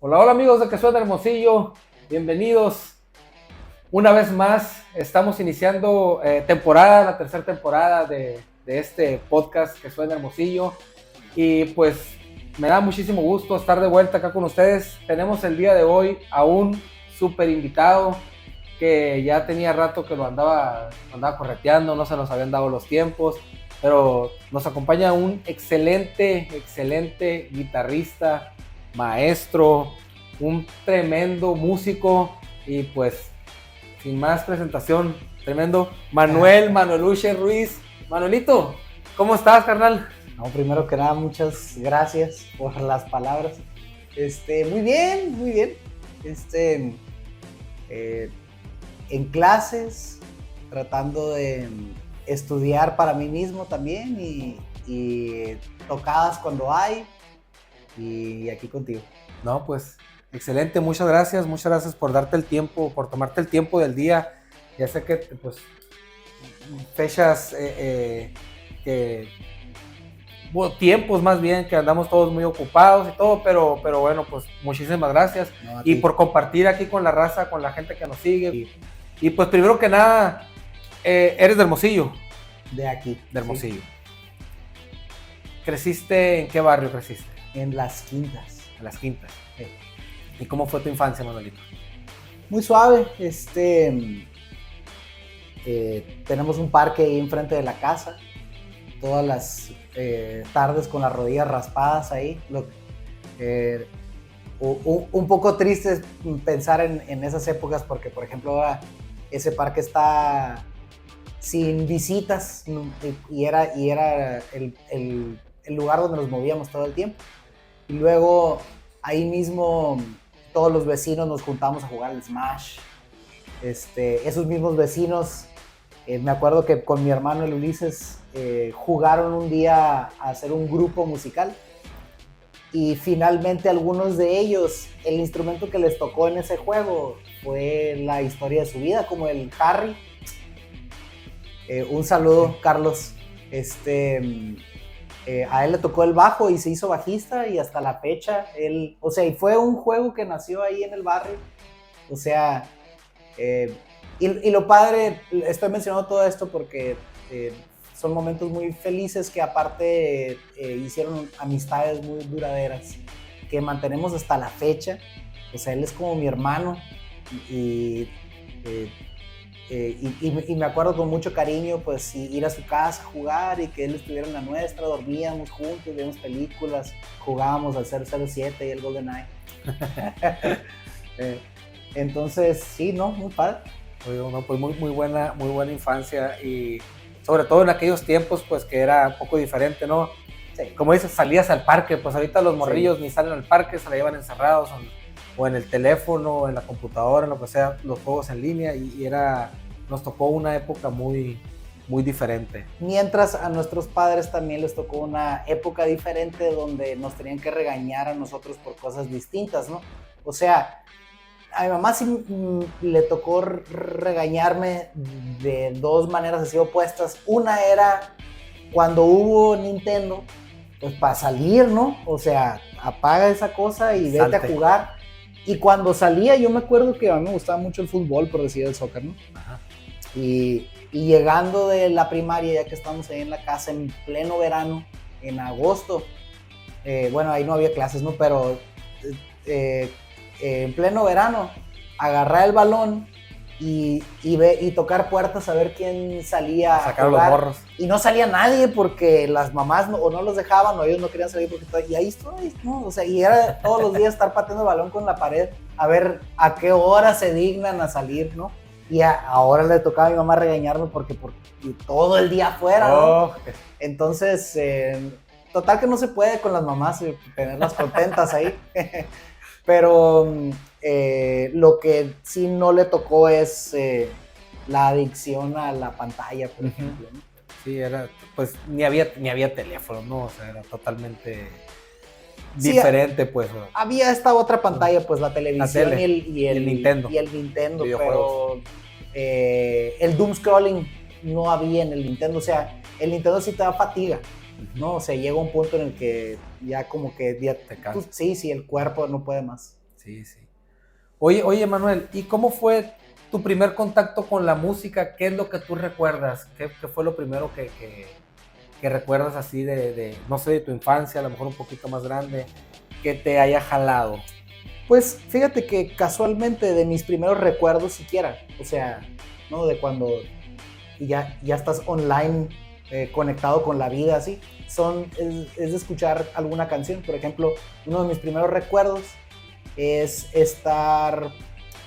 Hola, hola amigos de Que Suena Hermosillo, bienvenidos una vez más. Estamos iniciando la tercera temporada de este podcast Que Suena Hermosillo y pues me da muchísimo gusto estar de vuelta acá con ustedes. Tenemos el día de hoy a un súper invitado que ya tenía rato que lo andaba correteando, no se nos habían dado los tiempos, pero nos acompaña un excelente guitarrista, maestro, un tremendo músico y pues sin más presentación, tremendo Manueluche Ruiz. Manuelito, ¿cómo estás, carnal? No, primero que nada, muchas gracias por las palabras. Muy bien, muy bien. Eh, en clases, tratando de estudiar para mí mismo también y tocadas cuando hay y aquí contigo. No, pues excelente, muchas gracias por darte el tiempo, por tomarte el tiempo del día. Ya sé que pues fechas tiempos más bien que andamos todos muy ocupados y todo, pero bueno, pues muchísimas gracias y por compartir aquí con la raza, con la gente que nos sigue. Y pues primero que nada, eres de Hermosillo. De aquí. De Hermosillo. Sí. ¿Creciste en qué barrio creciste? En Las Quintas. En Las Quintas. Sí. ¿Y cómo fue tu infancia, Manuelito? Muy suave. Tenemos un parque ahí enfrente de la casa. Todas las tardes con las rodillas raspadas ahí. Un poco triste pensar en esas épocas porque, por ejemplo, ahora ese parque está sin visitas y era el lugar donde nos movíamos todo el tiempo. Y luego ahí mismo todos los vecinos nos juntamos a jugar al Smash. Esos mismos vecinos, me acuerdo que con mi hermano el Ulises jugaron un día a hacer un grupo musical y finalmente algunos de ellos, el instrumento que les tocó en ese juego fue la historia de su vida, como el Harry. Un saludo, Carlos. A él le tocó el bajo y se hizo bajista y hasta la fecha él, o sea, y fue un juego que nació ahí en el barrio, o sea, y lo padre, estoy mencionando todo esto porque son momentos muy felices que aparte hicieron amistades muy duraderas que mantenemos hasta la fecha. O sea, él es como mi hermano y me acuerdo con mucho cariño pues ir a su casa a jugar y que él estuviera en la nuestra, dormíamos juntos, veíamos películas, jugábamos al 007 y el GoldenEye. Entonces sí, no, muy padre. No, pues muy buena infancia y sobre todo en aquellos tiempos pues que era un poco diferente, ¿no? Sí. Como dices, salías al parque, pues ahorita los morrillos ni salen al parque, se la llevan encerrados o en el teléfono, o en la computadora, en lo que sea, los juegos en línea y nos tocó una época muy diferente. Mientras a nuestros padres también les tocó una época diferente donde nos tenían que regañar a nosotros por cosas distintas, ¿no? O sea, a mi mamá sí le tocó regañarme de dos maneras así opuestas. Una era cuando hubo Nintendo, pues para salir, ¿no? O sea, apaga esa cosa y vete a jugar. Y cuando salía, yo me acuerdo que a mí me gustaba mucho el fútbol, por decir el soccer, ¿no? Ajá. Y llegando de la primaria, ya que estábamos ahí en la casa en pleno verano, en agosto, bueno, ahí no había clases, ¿no? Pero en pleno verano, agarrar el balón y tocar puertas a ver quién salía a sacar los morros. Y no salía nadie porque las mamás o no los dejaban o ellos no querían salir porque y ahí estoy, ¿no? O sea, y era todos los días estar pateando el balón con la pared a ver a qué hora se dignan a salir, ¿no? Y ahora le tocaba a mi mamá regañarme porque todo el día afuera, ¿no? Entonces, total que no se puede con las mamás tenerlas contentas ahí. Pero lo que sí no le tocó es la adicción a la pantalla, por ejemplo, ¿no? Sí, era, pues ni había teléfono, ¿no? O sea, era totalmente diferente, pues. Había esta otra pantalla, pues la televisión y el Nintendo. Y el Nintendo, pero el doom scrolling no había en el Nintendo. O sea, el Nintendo sí te da fatiga, ¿no? O sea, llega un punto en el que ya como que ya, te cansas. Sí, el cuerpo no puede más. Sí, sí. Oye, Manuel, ¿y cómo fue tu primer contacto con la música? ¿Qué es lo que tú recuerdas? ¿Qué fue lo primero que recuerdas así no sé, de tu infancia, a lo mejor un poquito más grande, que te haya jalado? Pues fíjate que casualmente de mis primeros recuerdos siquiera, o sea, ¿no? De cuando ya estás online, conectado con la vida, así, es de escuchar alguna canción. Por ejemplo, uno de mis primeros recuerdos es estar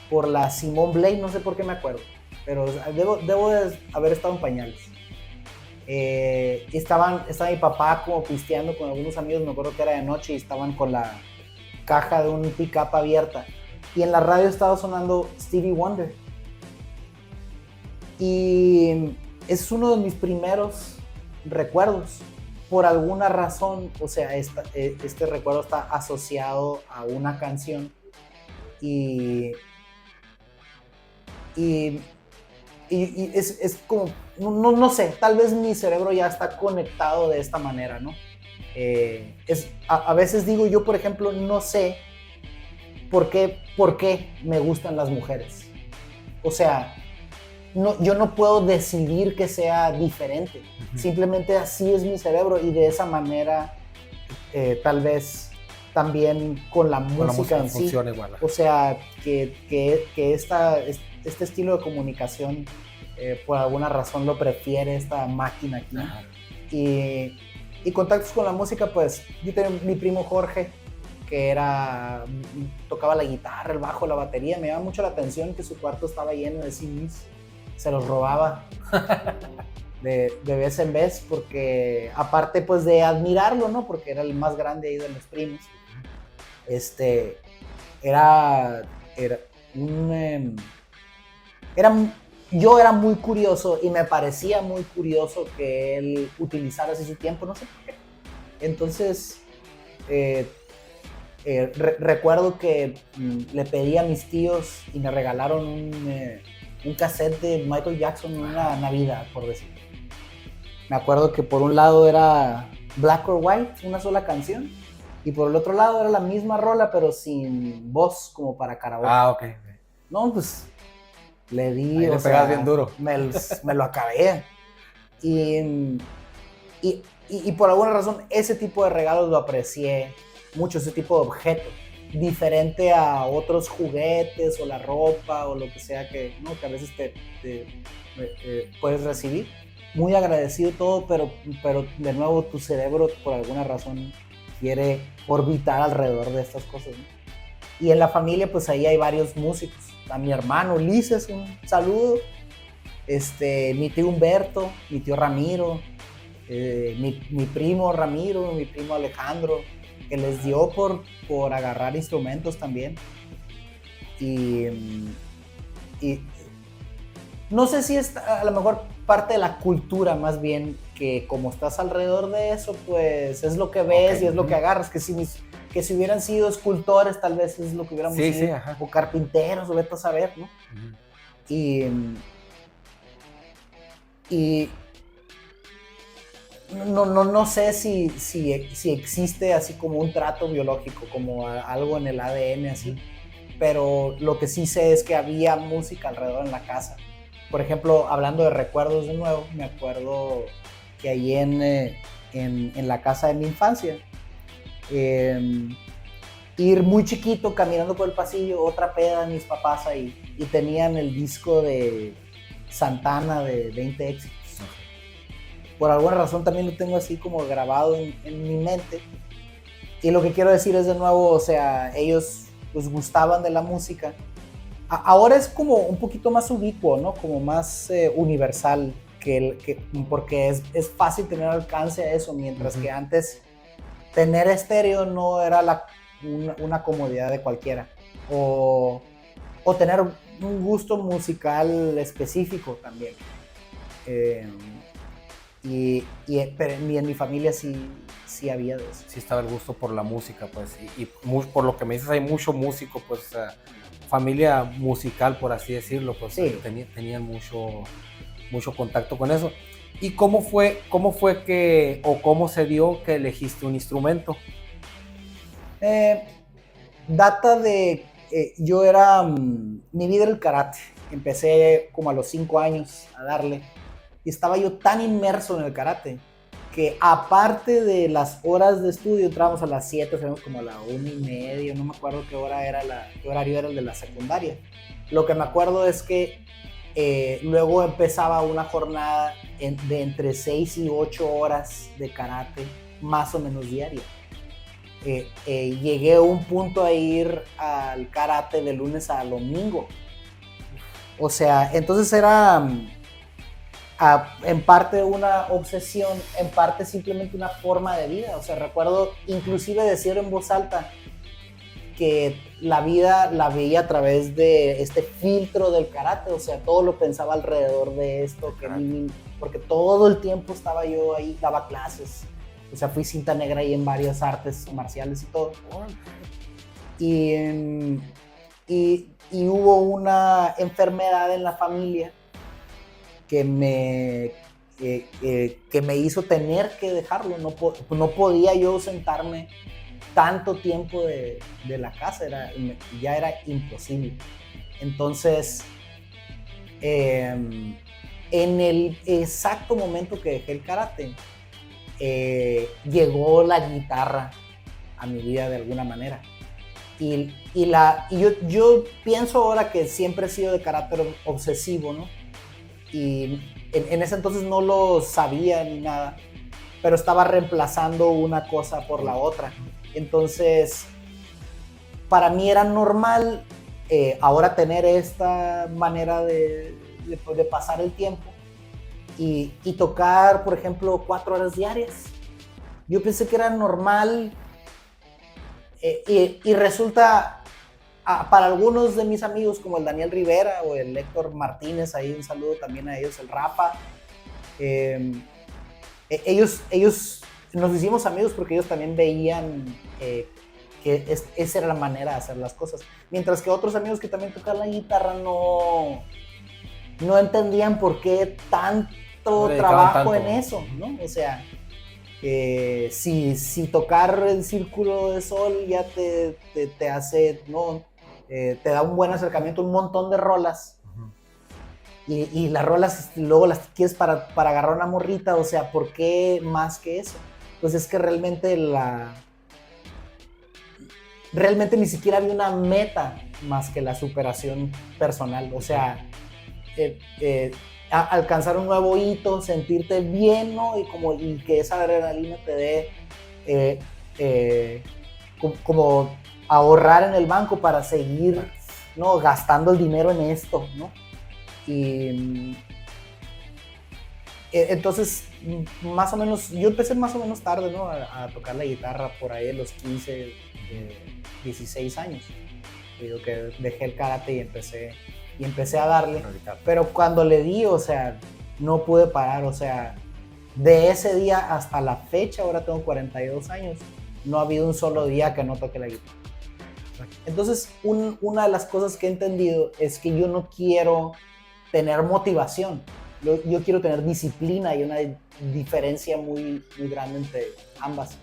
por la Simón Blade, no sé por qué me acuerdo, pero debo de haber estado en pañales. Estaba mi papá como pisteando con algunos amigos, me acuerdo que era de noche, y estaban con la caja de un pick-up abierta. Y en la radio estaba sonando Stevie Wonder. Y es uno de mis primeros recuerdos. Por alguna razón, o sea, este recuerdo está asociado a una canción. Y es como, no sé, tal vez mi cerebro ya está conectado de esta manera, ¿no? A veces digo yo, por ejemplo, no sé por qué me gustan las mujeres. O sea, yo no puedo decidir que sea diferente. Simplemente así es mi cerebro, y de esa manera tal vez también con la música en sí. Funciona igual. O sea, que este estilo de comunicación por alguna razón lo prefiere esta máquina aquí. Y contactos con la música, pues yo tenía mi primo Jorge, que tocaba la guitarra, el bajo, la batería. Me llama mucho la atención que su cuarto estaba lleno de CDs. Se los robaba de vez en vez, porque aparte pues de admirarlo, ¿no? Porque era el más grande ahí de los primos. Yo era muy curioso, y me parecía muy curioso que él utilizara así su tiempo, no sé por qué. Entonces, recuerdo que le pedí a mis tíos y me regalaron un cassette de Michael Jackson en una Navidad, por decirlo. Me acuerdo que por un lado era Black or White, una sola canción, y por el otro lado era la misma rola, pero sin voz, como para karaoke. Ok. No, pues le di, ahí le pegabas bien duro. Me lo acabé. Y por alguna razón ese tipo de regalos lo aprecié mucho, ese tipo de objeto, diferente a otros juguetes o la ropa o lo que sea que a veces te puedes recibir. Muy agradecido todo, pero de nuevo tu cerebro por alguna razón quiere orbitar alrededor de estas cosas, ¿no? Y en la familia pues ahí hay varios músicos. A mi hermano Ulises, un saludo, mi tío Humberto, mi tío Ramiro, mi primo Ramiro, mi primo Alejandro, que les dio por agarrar instrumentos también. Y no sé si es a lo mejor parte de la cultura, más bien, que como estás alrededor de eso, pues es lo que ves, y es lo que agarras. Que si hubieran sido escultores, tal vez es lo que hubiéramos sido, o carpinteros, o vete a saber, ¿no? Y no sé si existe así como un trato biológico, como algo en el ADN así, pero lo que sí sé es que había música alrededor en la casa. Por ejemplo, hablando de recuerdos de nuevo, me acuerdo que allí en la casa de mi infancia, ir muy chiquito caminando por el pasillo, otra peda de mis papás ahí, y tenían el disco de Santana de 20 éxitos. Por alguna razón también lo tengo así como grabado en mi mente. Y lo que quiero decir es, de nuevo, o sea, ellos pues gustaban de la música. Ahora es como un poquito más ubicuo, ¿no? Como más universal, porque es fácil tener alcance a eso, mientras que antes tener estéreo no era una comodidad de cualquiera. O tener un gusto musical específico también. Pero en mi familia sí había de eso. Sí estaba el gusto por la música, pues, y por lo que me dices, hay mucho músico, pues, familia musical, por así decirlo, pues, sí. Tenían mucho contacto con eso. ¿Y cómo fue que, o cómo se dio que elegiste un instrumento? Data de, mi vida era el karate. Empecé como a los 5 años a darle. Y estaba yo tan inmerso en el karate que aparte de las horas de estudio, entrábamos a las 7, salimos como a la 1:30, no me acuerdo qué horario era el de la secundaria. Lo que me acuerdo es que luego empezaba una jornada de entre 6 y 8 horas de karate, más o menos diaria. Llegué a un punto a ir al karate de lunes a domingo. O sea, entonces era en parte una obsesión, en parte simplemente una forma de vida. O sea, recuerdo inclusive decir en voz alta que la vida la veía a través de este filtro del karate. O sea, todo lo pensaba alrededor de esto, porque todo el tiempo estaba yo ahí, daba clases. O sea, fui cinta negra ahí en varias artes marciales y todo. Y hubo una enfermedad en la familia que me hizo tener que dejarlo. No podía yo sentarme tanto tiempo de la casa, ya era imposible. Entonces, en el exacto momento que dejé el karate, llegó la guitarra a mi vida de alguna manera. Y yo pienso ahora que siempre he sido de carácter obsesivo, ¿no? Y en ese entonces no lo sabía ni nada, pero estaba reemplazando una cosa por la otra. Entonces, para mí era normal ahora tener esta manera de pasar el tiempo y tocar, por ejemplo, 4 horas diarias. Yo pensé que era normal y resulta... para algunos de mis amigos como el Daniel Rivera o el Héctor Martínez, ahí un saludo también a ellos, el Rafa, ellos nos hicimos amigos porque ellos también veían que esa era la manera de hacer las cosas, mientras que otros amigos que también tocan la guitarra no entendían por qué tanto trabajo en eso, ¿no? O sea, si tocar el Círculo de Sol ya te hace, ¿no? Te da un buen acercamiento, un montón de rolas. Uh-huh. Y las rolas luego las quieres para agarrar una morrita. O sea, ¿por qué más que eso? Pues es que realmente ni siquiera había una meta más que la superación personal. O sea, alcanzar un nuevo hito, sentirte bien, ¿no? Y que esa adrenalina te dé como ahorrar en el banco para seguir, ¿no? Gastando el dinero en esto, ¿no? Y entonces, más o menos, yo empecé más o menos tarde, ¿no? A tocar la guitarra por ahí a los 15, 16 años. Digo que dejé el karate y empecé a darle, pero cuando le di, o sea, no pude parar. O sea, de ese día hasta la fecha, ahora tengo 42 años, no ha habido un solo día que no toque la guitarra. Entonces, una de las cosas que he entendido es que yo no quiero tener motivación, yo quiero tener disciplina, y una diferencia muy, muy grande entre ambas.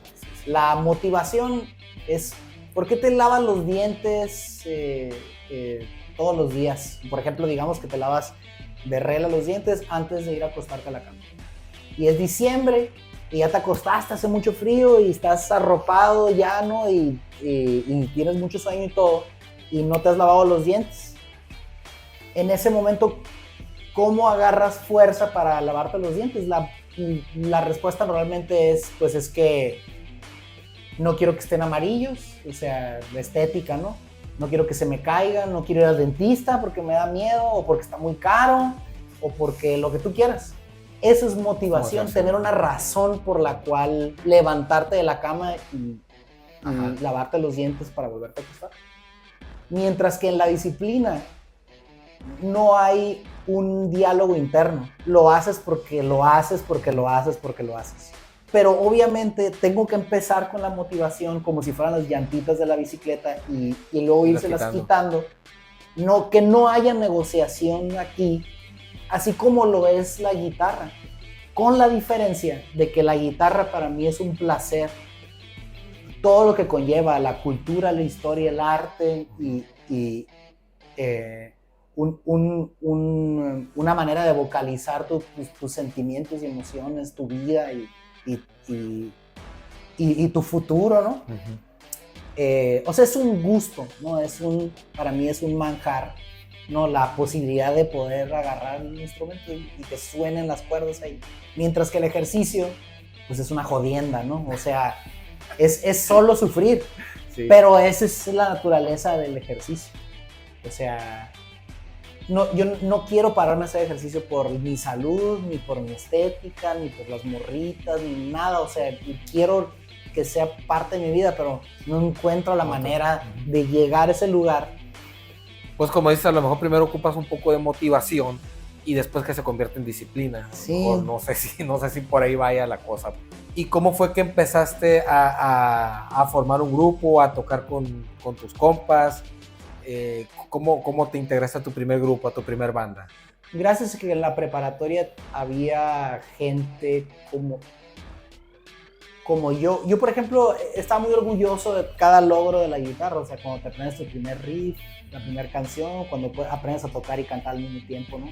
La motivación es, ¿por qué te lavas los dientes todos los días? Por ejemplo, digamos que te lavas de regla los dientes antes de ir a acostarte a la cama. Y es diciembre y ya te acostaste, hace mucho frío y estás arropado ya, ¿no? Y tienes mucho sueño y todo, y no te has lavado los dientes. En ese momento, ¿cómo agarras fuerza para lavarte los dientes? La respuesta normalmente es que no quiero que estén amarillos, o sea, la estética, ¿no? No quiero que se me caigan, no quiero ir al dentista porque me da miedo, o porque está muy caro, o porque lo que tú quieras. Eso es motivación, tener una razón por la cual levantarte de la cama y lavarte los dientes para volverte a acostar. Mientras que en la disciplina no hay un diálogo interno. Lo haces porque lo haces, porque lo haces, porque lo haces. Pero obviamente tengo que empezar con la motivación como si fueran las llantitas de la bicicleta y luego irselas quitando. No, que no haya negociación aquí, así como lo es la guitarra, con la diferencia de que la guitarra para mí es un placer todo lo que conlleva la cultura, la historia, el arte y una manera de vocalizar tus sentimientos y emociones, tu vida y tu futuro, ¿no? O sea, es un gusto, ¿no? Para mí es un manjar, ¿no? La posibilidad de poder agarrar un instrumento y que suenen las cuerdas ahí. Mientras que el ejercicio, pues es una jodienda, ¿no? O sea, es solo sufrir, sí. Pero esa es la naturaleza del ejercicio. O sea, yo no quiero pararme a hacer ejercicio por mi salud, ni por mi estética, ni por las morritas, ni nada. O sea, quiero que sea parte de mi vida, pero no encuentro la manera de llegar a ese lugar. Pues como dices, a lo mejor primero ocupas un poco de motivación y después que se convierte en disciplina. Sí. No sé si por ahí vaya la cosa. ¿Y cómo fue que empezaste a formar un grupo, a tocar con tus compas? ¿Cómo te integraste a tu primer grupo, a tu primer banda? Gracias a que en la preparatoria había gente como yo. Yo, por ejemplo, estaba muy orgulloso de cada logro de la guitarra. O sea, cuando te aprendes tu primer riff, la primera canción, cuando aprendes a tocar y cantar al mismo tiempo, ¿no?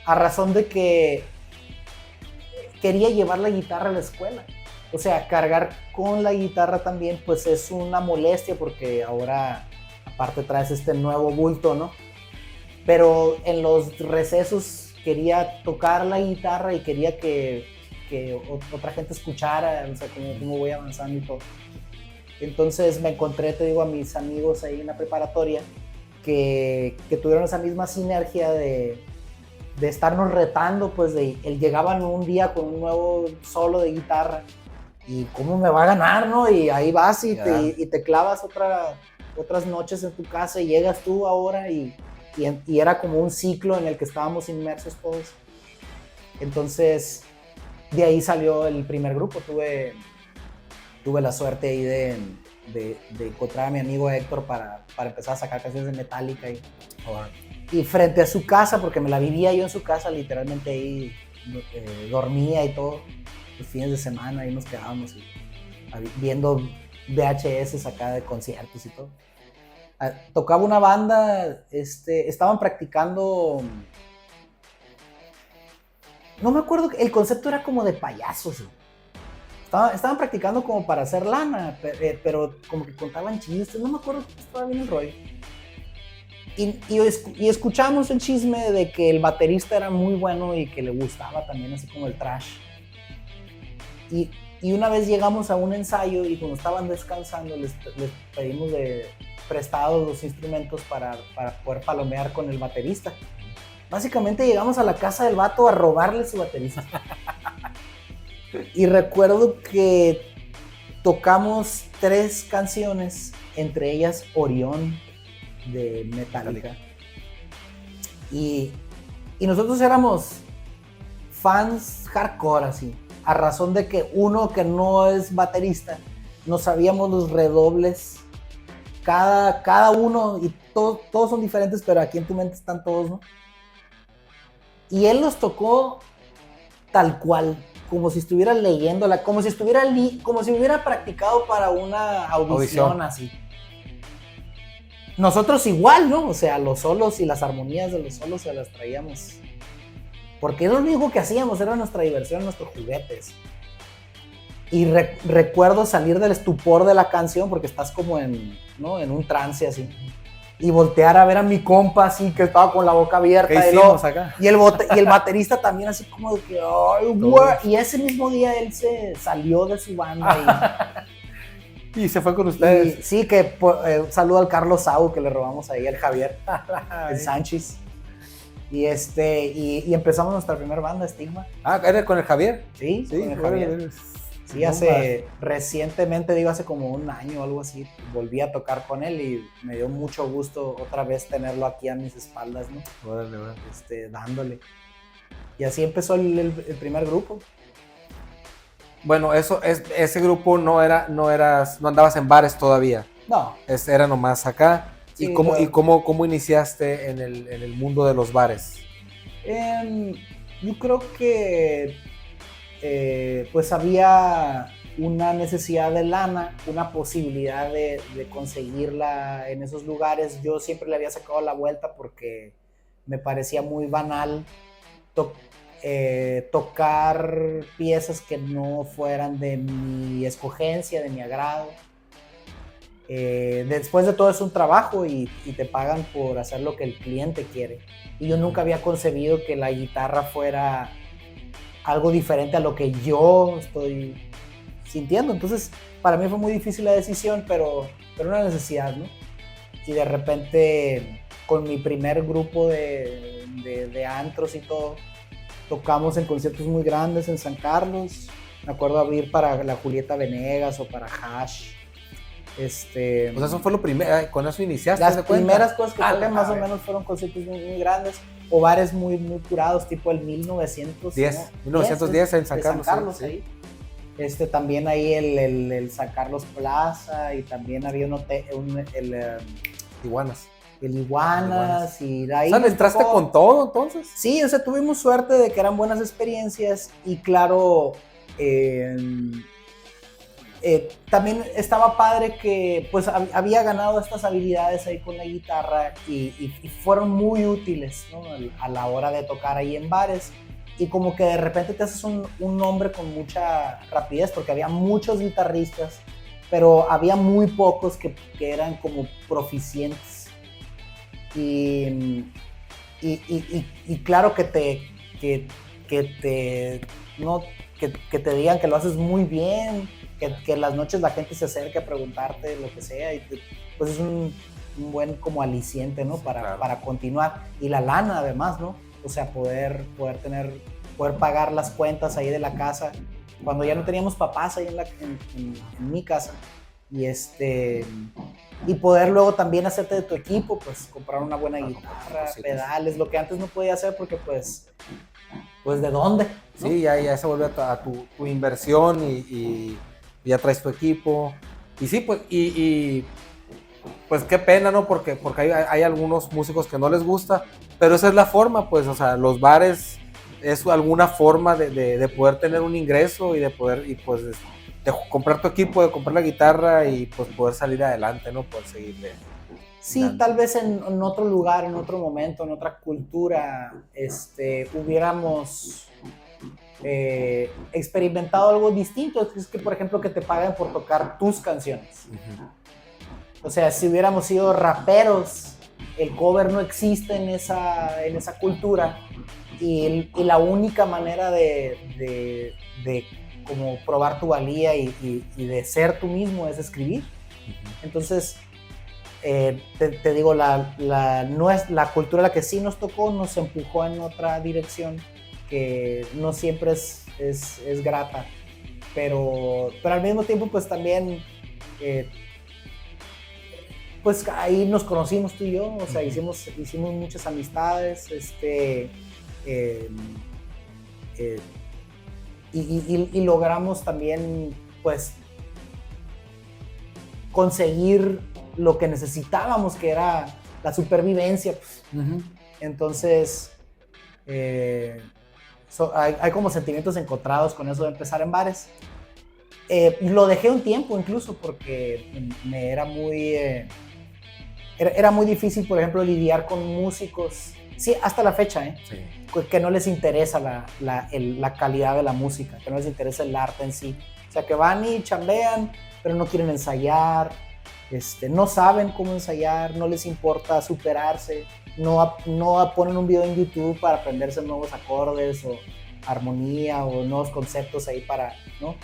A razón de que quería llevar la guitarra a la escuela. O sea, cargar con la guitarra también, pues es una molestia porque ahora, aparte, traes este nuevo bulto, ¿no? Pero en los recesos quería tocar la guitarra y quería que otra gente escuchara, o sea, cómo voy avanzando y todo. Entonces me encontré, te digo, a mis amigos ahí en la preparatoria que tuvieron esa misma sinergia de estarnos retando, pues llegaban un día con un nuevo solo de guitarra y cómo me va a ganar, ¿no? Y ahí vas y te clavas otras noches en tu casa y llegas tú ahora y era como un ciclo en el que estábamos inmersos todos. Entonces, de ahí salió el primer grupo. Tuve la suerte ahí de encontrar a mi amigo Héctor para empezar a sacar canciones de Metallica y frente a su casa, porque me la vivía yo en su casa, literalmente ahí dormía y todo, los fines de semana ahí nos quedábamos viendo VHS acá de conciertos y todo. Tocaba una banda, estaban practicando, no me acuerdo, el concepto era como de payasos. Estaban practicando como para hacer lana, pero como que contaban chistes, no me acuerdo que estaba bien el rollo. Y escuchamos el chisme de que el baterista era muy bueno y que le gustaba también así como el thrash. Y una vez llegamos a un ensayo y cuando estaban descansando les pedimos prestados los instrumentos para poder palomear con el baterista. Básicamente llegamos a la casa del vato a robarle su baterista. Y recuerdo que tocamos 3 canciones, entre ellas Orión de Metallica. Y nosotros éramos fans hardcore así, a razón de que uno que no es baterista, no sabíamos los redobles, cada uno, y todos son diferentes, pero aquí en tu mente están todos, ¿no? Y él los tocó tal cual, como si estuviera leyéndola, como si hubiera practicado para una audición así. Nosotros igual, ¿no? O sea, los solos y las armonías de los solos se las traíamos. Porque era lo único que hacíamos, era nuestra diversión, nuestros juguetes. Y recuerdo salir del estupor de la canción, porque estás como en un trance así. Y voltear a ver a mi compa así, que estaba con la boca abierta. ¿Qué hicimos acá? Y el baterista también así como de que, ay, güey. Y ese mismo día él se salió de su banda y se fue con ustedes. Sí, que saludo al Carlos Sau, que le robamos ahí, al Javier, el Sánchez. Y empezamos nuestra primera banda, Estigma. Ah, ¿era con el Javier? Sí, con el Javier. Sí, recientemente, digo, hace como un año o algo así, volví a tocar con él y me dio mucho gusto otra vez tenerlo aquí a mis espaldas, ¿no? Órale. Dándole. Y así empezó el primer grupo. Bueno, ese grupo no andabas en bares todavía. No. Era nomás acá. Sí, ¿Y cómo iniciaste en el mundo de los bares? Yo creo que pues había una necesidad de lana, una posibilidad de conseguirla en esos lugares. Yo siempre le había sacado la vuelta porque me parecía muy banal tocar piezas que no fueran de mi escogencia, de mi agrado. Después de todo es un trabajo y te pagan por hacer lo que el cliente quiere. Y yo nunca había concebido que la guitarra fuera algo diferente a lo que yo estoy sintiendo. Entonces, para mí fue muy difícil la decisión, pero una necesidad, ¿no? Y de repente, con mi primer grupo de antros y todo, tocamos en conciertos muy grandes en San Carlos. Me acuerdo abrir para la Julieta Venegas o para Hash. Pues eso fue lo primero, con eso iniciaste. Las primeras cosas que toqué más o menos fueron conciertos muy, muy grandes o bares muy, muy curados, tipo el 1910 en San Carlos. San Carlos sí. ahí. También ahí el San Carlos Plaza, y también había Iguanas. El Iguanas, y de ahí. O sea, ¿entraste con todo entonces? Sí, o sea, tuvimos suerte de que eran buenas experiencias y claro, también estaba padre que pues había ganado estas habilidades ahí con la guitarra y fueron muy útiles, ¿no? A la hora de tocar ahí en bares, y como que de repente te haces un nombre con mucha rapidez porque había muchos guitarristas, pero había muy pocos que eran como proficientes y claro que te digan que lo haces muy bien, que en las noches la gente se acerque a preguntarte lo que sea, y pues es un buen como aliciente, ¿no? Para continuar. Y la lana además, ¿no? O sea, poder pagar las cuentas ahí de la casa, cuando ya no teníamos papás ahí en mi casa, y poder luego también hacerte de tu equipo, pues comprar una buena guitarra, pedales, lo que antes no podía hacer porque pues ¿de dónde? ¿No? Sí, ya se vuelve a tu inversión y ya traes tu equipo. Y sí, pues, pues qué pena, ¿no? Porque hay algunos músicos que no les gusta, pero esa es la forma, pues, o sea, los bares es alguna forma de poder tener un ingreso y de poder, y pues, de comprar tu equipo, de comprar la guitarra y pues poder salir adelante, ¿no? Poder seguirle. Sí, dando. Tal vez en otro lugar, en otro momento, en otra cultura, hubiéramos experimentado algo distinto. Es que, por ejemplo, que te paguen por tocar tus canciones. Uh-huh. O sea, si hubiéramos sido raperos, el cover no existe en esa cultura, y la única manera de como probar tu valía y de ser tú mismo es escribir. Uh-huh. Entonces, te digo, la cultura a la que sí nos tocó nos empujó en otra dirección que no siempre es grata, pero al mismo tiempo pues también pues ahí nos conocimos tú y yo, o sea, hicimos muchas amistades, y logramos también pues conseguir lo que necesitábamos, que era la supervivencia, pues. Uh-huh. Entonces hay como sentimientos encontrados con eso de empezar en bares. Lo dejé un tiempo incluso porque me era muy difícil, por ejemplo, lidiar con músicos, sí, hasta la fecha, sí, que no les interesa la calidad de la música, que no les interesa el arte en sí. O sea, que van y chambean, pero no quieren ensayar, no saben cómo ensayar, no les importa superarse, no ponen un video en YouTube para aprenderse nuevos acordes o armonía o nuevos conceptos ahí para, ¿no?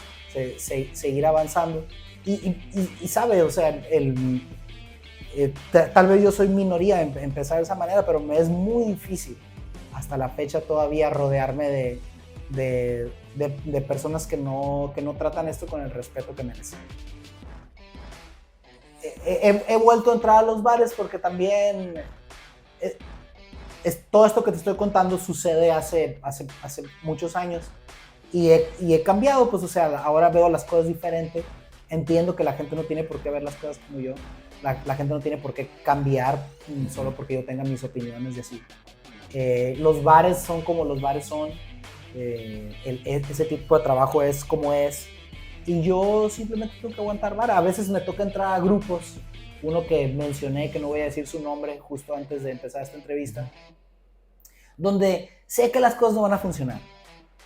seguir avanzando. Y sabe, o sea, tal vez yo soy minoría en empezar de esa manera, pero me es muy difícil hasta la fecha todavía rodearme de personas que no tratan esto con el respeto que merecen. He vuelto a entrar a los bares porque también todo esto que te estoy contando sucede hace muchos años y he cambiado, pues, o sea, ahora veo las cosas diferente, entiendo que la gente no tiene por qué ver las cosas como yo, la gente no tiene por qué cambiar solo porque yo tenga mis opiniones y así. Los bares son como los bares son, ese tipo de trabajo es como es, y yo simplemente tengo que aguantar vara. A veces me toca entrar a grupos, uno que mencioné, que no voy a decir su nombre justo antes de empezar esta entrevista, donde sé que las cosas no van a funcionar.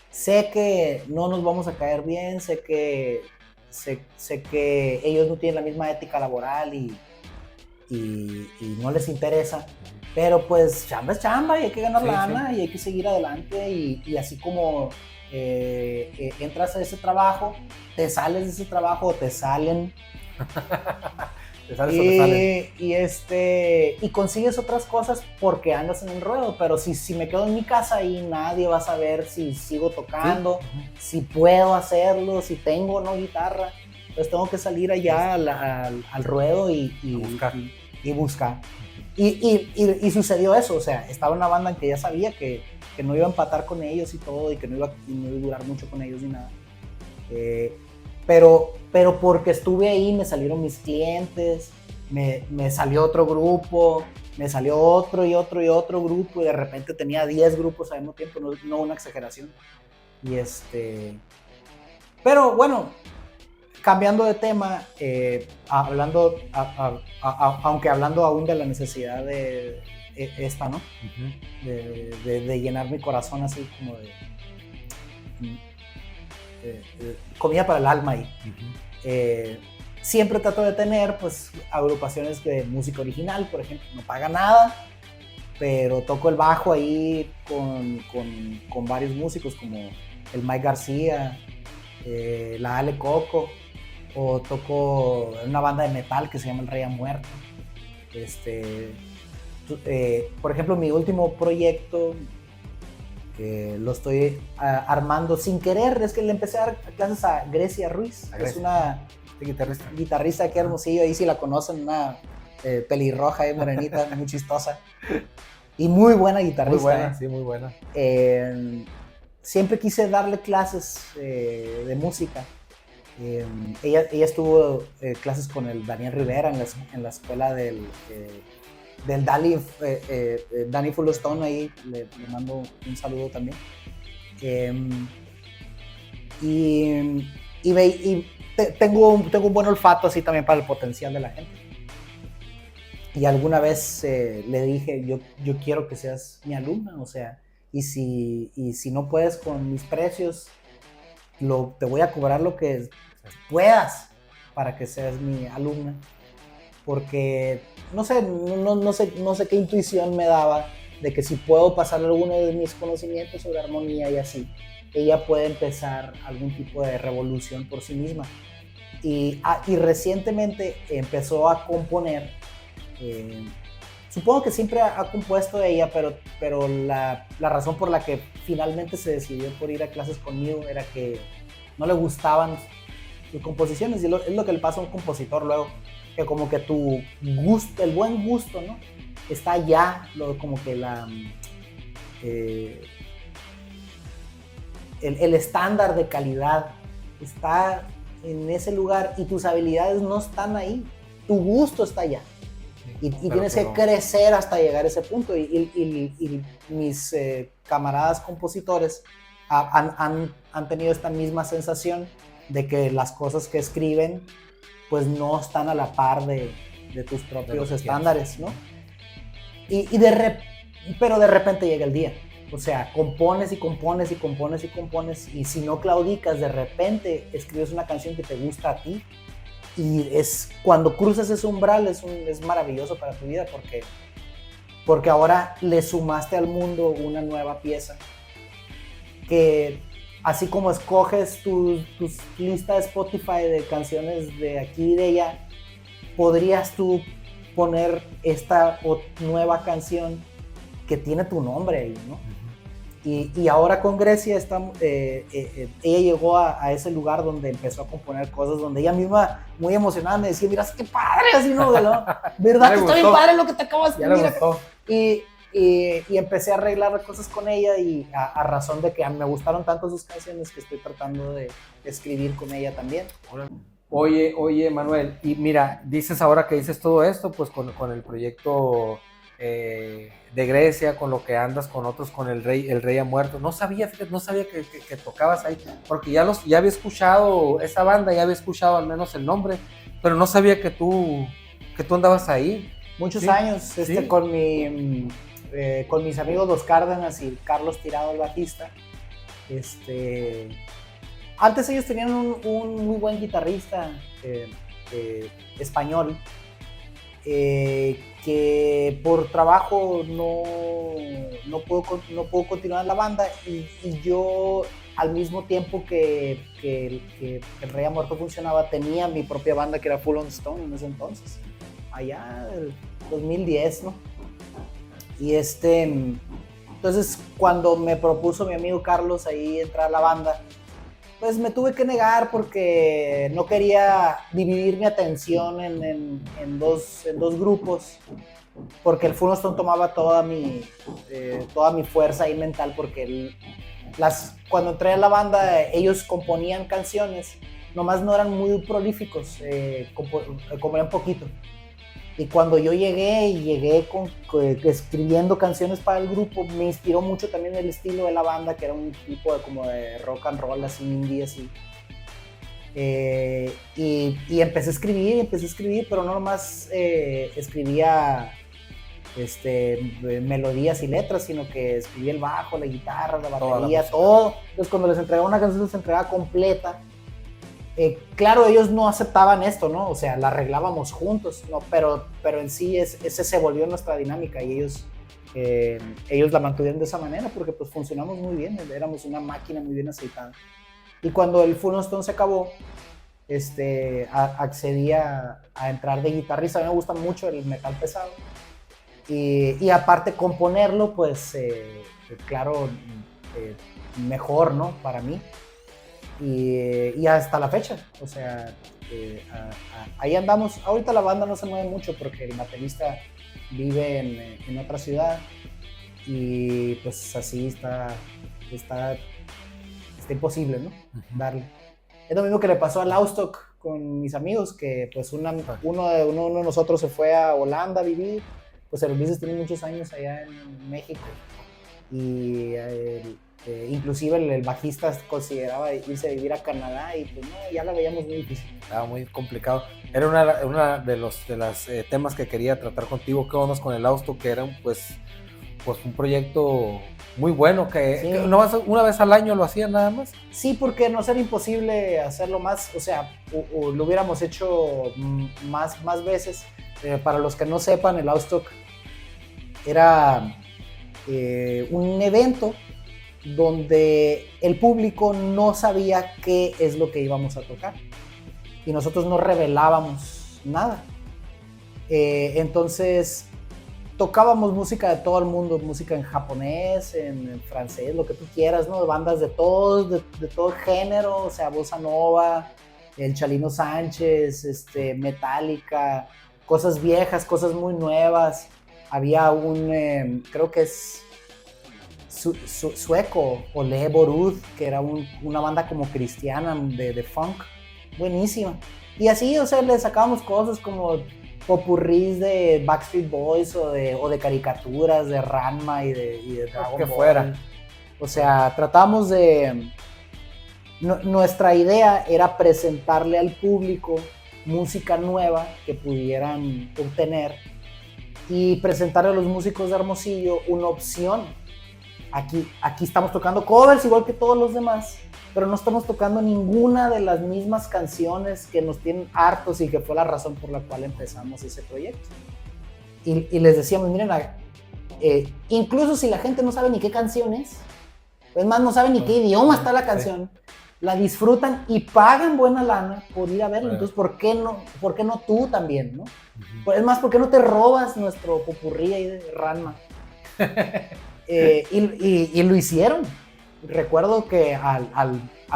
Sé que no nos vamos a caer bien, sé que ellos no tienen la misma ética laboral y no les interesa, pero pues chamba es chamba y hay que ganar lana y hay que seguir adelante y así como entras a ese trabajo, te sales de ese trabajo o te salen. Te sales o te salen. Y consigues otras cosas porque andas en el ruedo, pero si me quedo en mi casa ahí nadie va a saber si sigo tocando, si puedo hacerlo, si tengo o no guitarra. Entonces tengo que salir allá al ruedo y buscar. Y sucedió eso, o sea, estaba en una banda en que ya sabía que no iba a empatar con ellos y todo, y que no iba a durar mucho con ellos ni nada. Pero porque estuve ahí me salieron mis clientes, me salió otro grupo, me salió otro y otro y otro grupo, y de repente tenía 10 grupos al mismo tiempo, no una exageración. Pero bueno, cambiando de tema, aunque hablando aún de la necesidad de esta, ¿no? De llenar mi corazón así como de comida para el alma ahí. Siempre trato de tener pues agrupaciones de música original, por ejemplo, no paga nada, pero toco el bajo ahí con varios músicos como el Mike García, la Ale Coco, o toco en una banda de metal que se llama El Rey ha Muerto. Por ejemplo, mi último proyecto lo estoy armando sin querer, es que le empecé a dar clases a Grecia Ruiz, que es una guitarrista aquí Hermosillo, ahí si la conocen, una pelirroja y morenita, muy chistosa y muy buena guitarrista. Muy buena, sí, muy buena. Siempre quise darle clases de música. Ella estuvo clases con el Daniel Rivera en la escuela del Danny Fullstone, ahí le mando un saludo también. Tengo un buen olfato así también para el potencial de la gente. Y alguna vez le dije, yo quiero que seas mi alumna, o sea, y si no puedes con mis precios, te voy a cobrar lo que puedas para que seas mi alumna, porque no sé qué intuición me daba de que si puedo pasarle alguno de mis conocimientos sobre armonía y así, ella puede empezar algún tipo de revolución por sí misma. Y recientemente empezó a componer, supongo que siempre ha compuesto ella, pero la razón por la que finalmente se decidió por ir a clases conmigo era que no le gustaban sus composiciones, y es lo que le pasa a un compositor luego, que como que tu gusto, el buen gusto, ¿no? Está ya, como que el estándar de calidad está en ese lugar y tus habilidades no están ahí, tu gusto está allá. Y tienes que crecer hasta llegar a ese punto. Y mis camaradas compositores han tenido esta misma sensación de que las cosas que escriben pues no están a la par de tus propios estándares, ¿no? Pero de repente llega el día. O sea, compones y compones y compones y compones, y si no claudicas, de repente escribes una canción que te gusta a ti. Y cuando cruzas ese umbral es maravilloso para tu vida, porque ahora le sumaste al mundo una nueva pieza que, así como escoges tus listas de Spotify de canciones de aquí y de allá, podrías tú poner esta nueva canción que tiene tu nombre ahí, ¿no? Y ahora con Grecia ella llegó a ese lugar donde empezó a componer cosas, donde ella misma, muy emocionada, me decía, mira, qué padre, así, ¿no? ¿Verdad que está bien padre lo que te acabas de decir? Y empecé a arreglar cosas con ella, y a razón de que me gustaron tanto sus canciones que estoy tratando de escribir con ella también. Oye, Manuel, y mira, dices ahora que dices todo esto, pues con el proyecto de Grecia, con lo que andas con otros, con el rey ha muerto. No sabía, fíjate, no sabía que tocabas ahí, porque ya había escuchado esa banda, ya había escuchado al menos el nombre, pero no sabía que tú andabas ahí. Muchos Sí, años, sí. con mis amigos Los Cárdenas y Carlos Tirado, el bajista. Antes ellos tenían un muy buen guitarrista español, que por trabajo no pudo continuar la banda, y yo, al mismo tiempo que el Rey ha Muerto funcionaba, tenía mi propia banda que era Full on Stone en ese entonces, allá el 2010, ¿no? Y entonces cuando me propuso mi amigo Carlos ahí entrar a la banda, pues me tuve que negar porque no quería dividir mi atención en dos grupos, porque el Full on Stone tomaba toda mi fuerza ahí mental, porque cuando entré a la banda ellos componían canciones, nomás no eran muy prolíficos, componían poquito. Y cuando yo llegué escribiendo canciones para el grupo, me inspiró mucho también el estilo de la banda, que era un tipo como de rock and roll, así indie, así. Y empecé a escribir, pero no nomás escribía melodías y letras, sino que escribía el bajo, la guitarra, la batería, todo. Entonces cuando les entregaba una canción, les entregaba completa. Claro, ellos no aceptaban esto, ¿no? O sea, la arreglábamos juntos, ¿no? Pero en sí ese se volvió nuestra dinámica, y ellos la mantuvieron de esa manera porque pues funcionamos muy bien, éramos una máquina muy bien aceitada. Y cuando el Full on Stone se acabó, accedí a entrar de guitarrista. A mí me gusta mucho el metal pesado, y aparte componerlo, pues claro, mejor, ¿no? Para mí. Y hasta la fecha, o sea, ahí andamos. Ahorita la banda no se mueve mucho porque el baterista vive en otra ciudad, y pues así está imposible, ¿no? Darle. Es lo mismo que le pasó a Laustock con mis amigos, que pues uno de nosotros se fue a Holanda a vivir. Pues el Ulises tiene muchos años allá en México, y inclusive el bajista consideraba irse a vivir a Canadá, y pues no, ya la veíamos muy difícil. Estaba muy complicado. Era una de los temas que quería tratar contigo. ¿Qué onda con el Austo? Que era pues un proyecto muy bueno, que, sí. que una vez al año lo hacían nada más. Sí, porque nos era imposible hacerlo más, o sea, o lo hubiéramos hecho más veces. Para los que no sepan, el Austock era un evento donde el público no sabía qué es lo que íbamos a tocar, y nosotros no revelábamos nada. Entonces tocábamos música de todo el mundo, música en japonés, en francés, lo que tú quieras, ¿no? Bandas de todo género, o sea, bossa nova, el Chalino Sánchez, Metallica, cosas viejas, cosas muy nuevas. Había creo que es sueco, Ole Borud, que era una banda como cristiana de funk, buenísima. Y así, o sea, le sacábamos cosas como popurrís de Backstreet Boys, o de caricaturas de Ranma y de Dragon que Ball. Fuera. O sea, tratamos de... nuestra idea era presentarle al público música nueva que pudieran obtener, y presentarle a los músicos de Hermosillo una opción. Aquí estamos tocando covers igual que todos los demás, pero no estamos tocando ninguna de las mismas canciones que nos tienen hartos, y que fue la razón por la cual empezamos ese proyecto. Y les decíamos, miren, incluso si la gente no sabe ni qué canción es más, no sabe ni qué idioma está la canción, la disfrutan y pagan buena lana por ir a verlo. Entonces, ¿por qué no tú también, no? Es más, ¿por qué no te robas nuestro popurrí ahí de Ranma? Y lo hicieron. Recuerdo que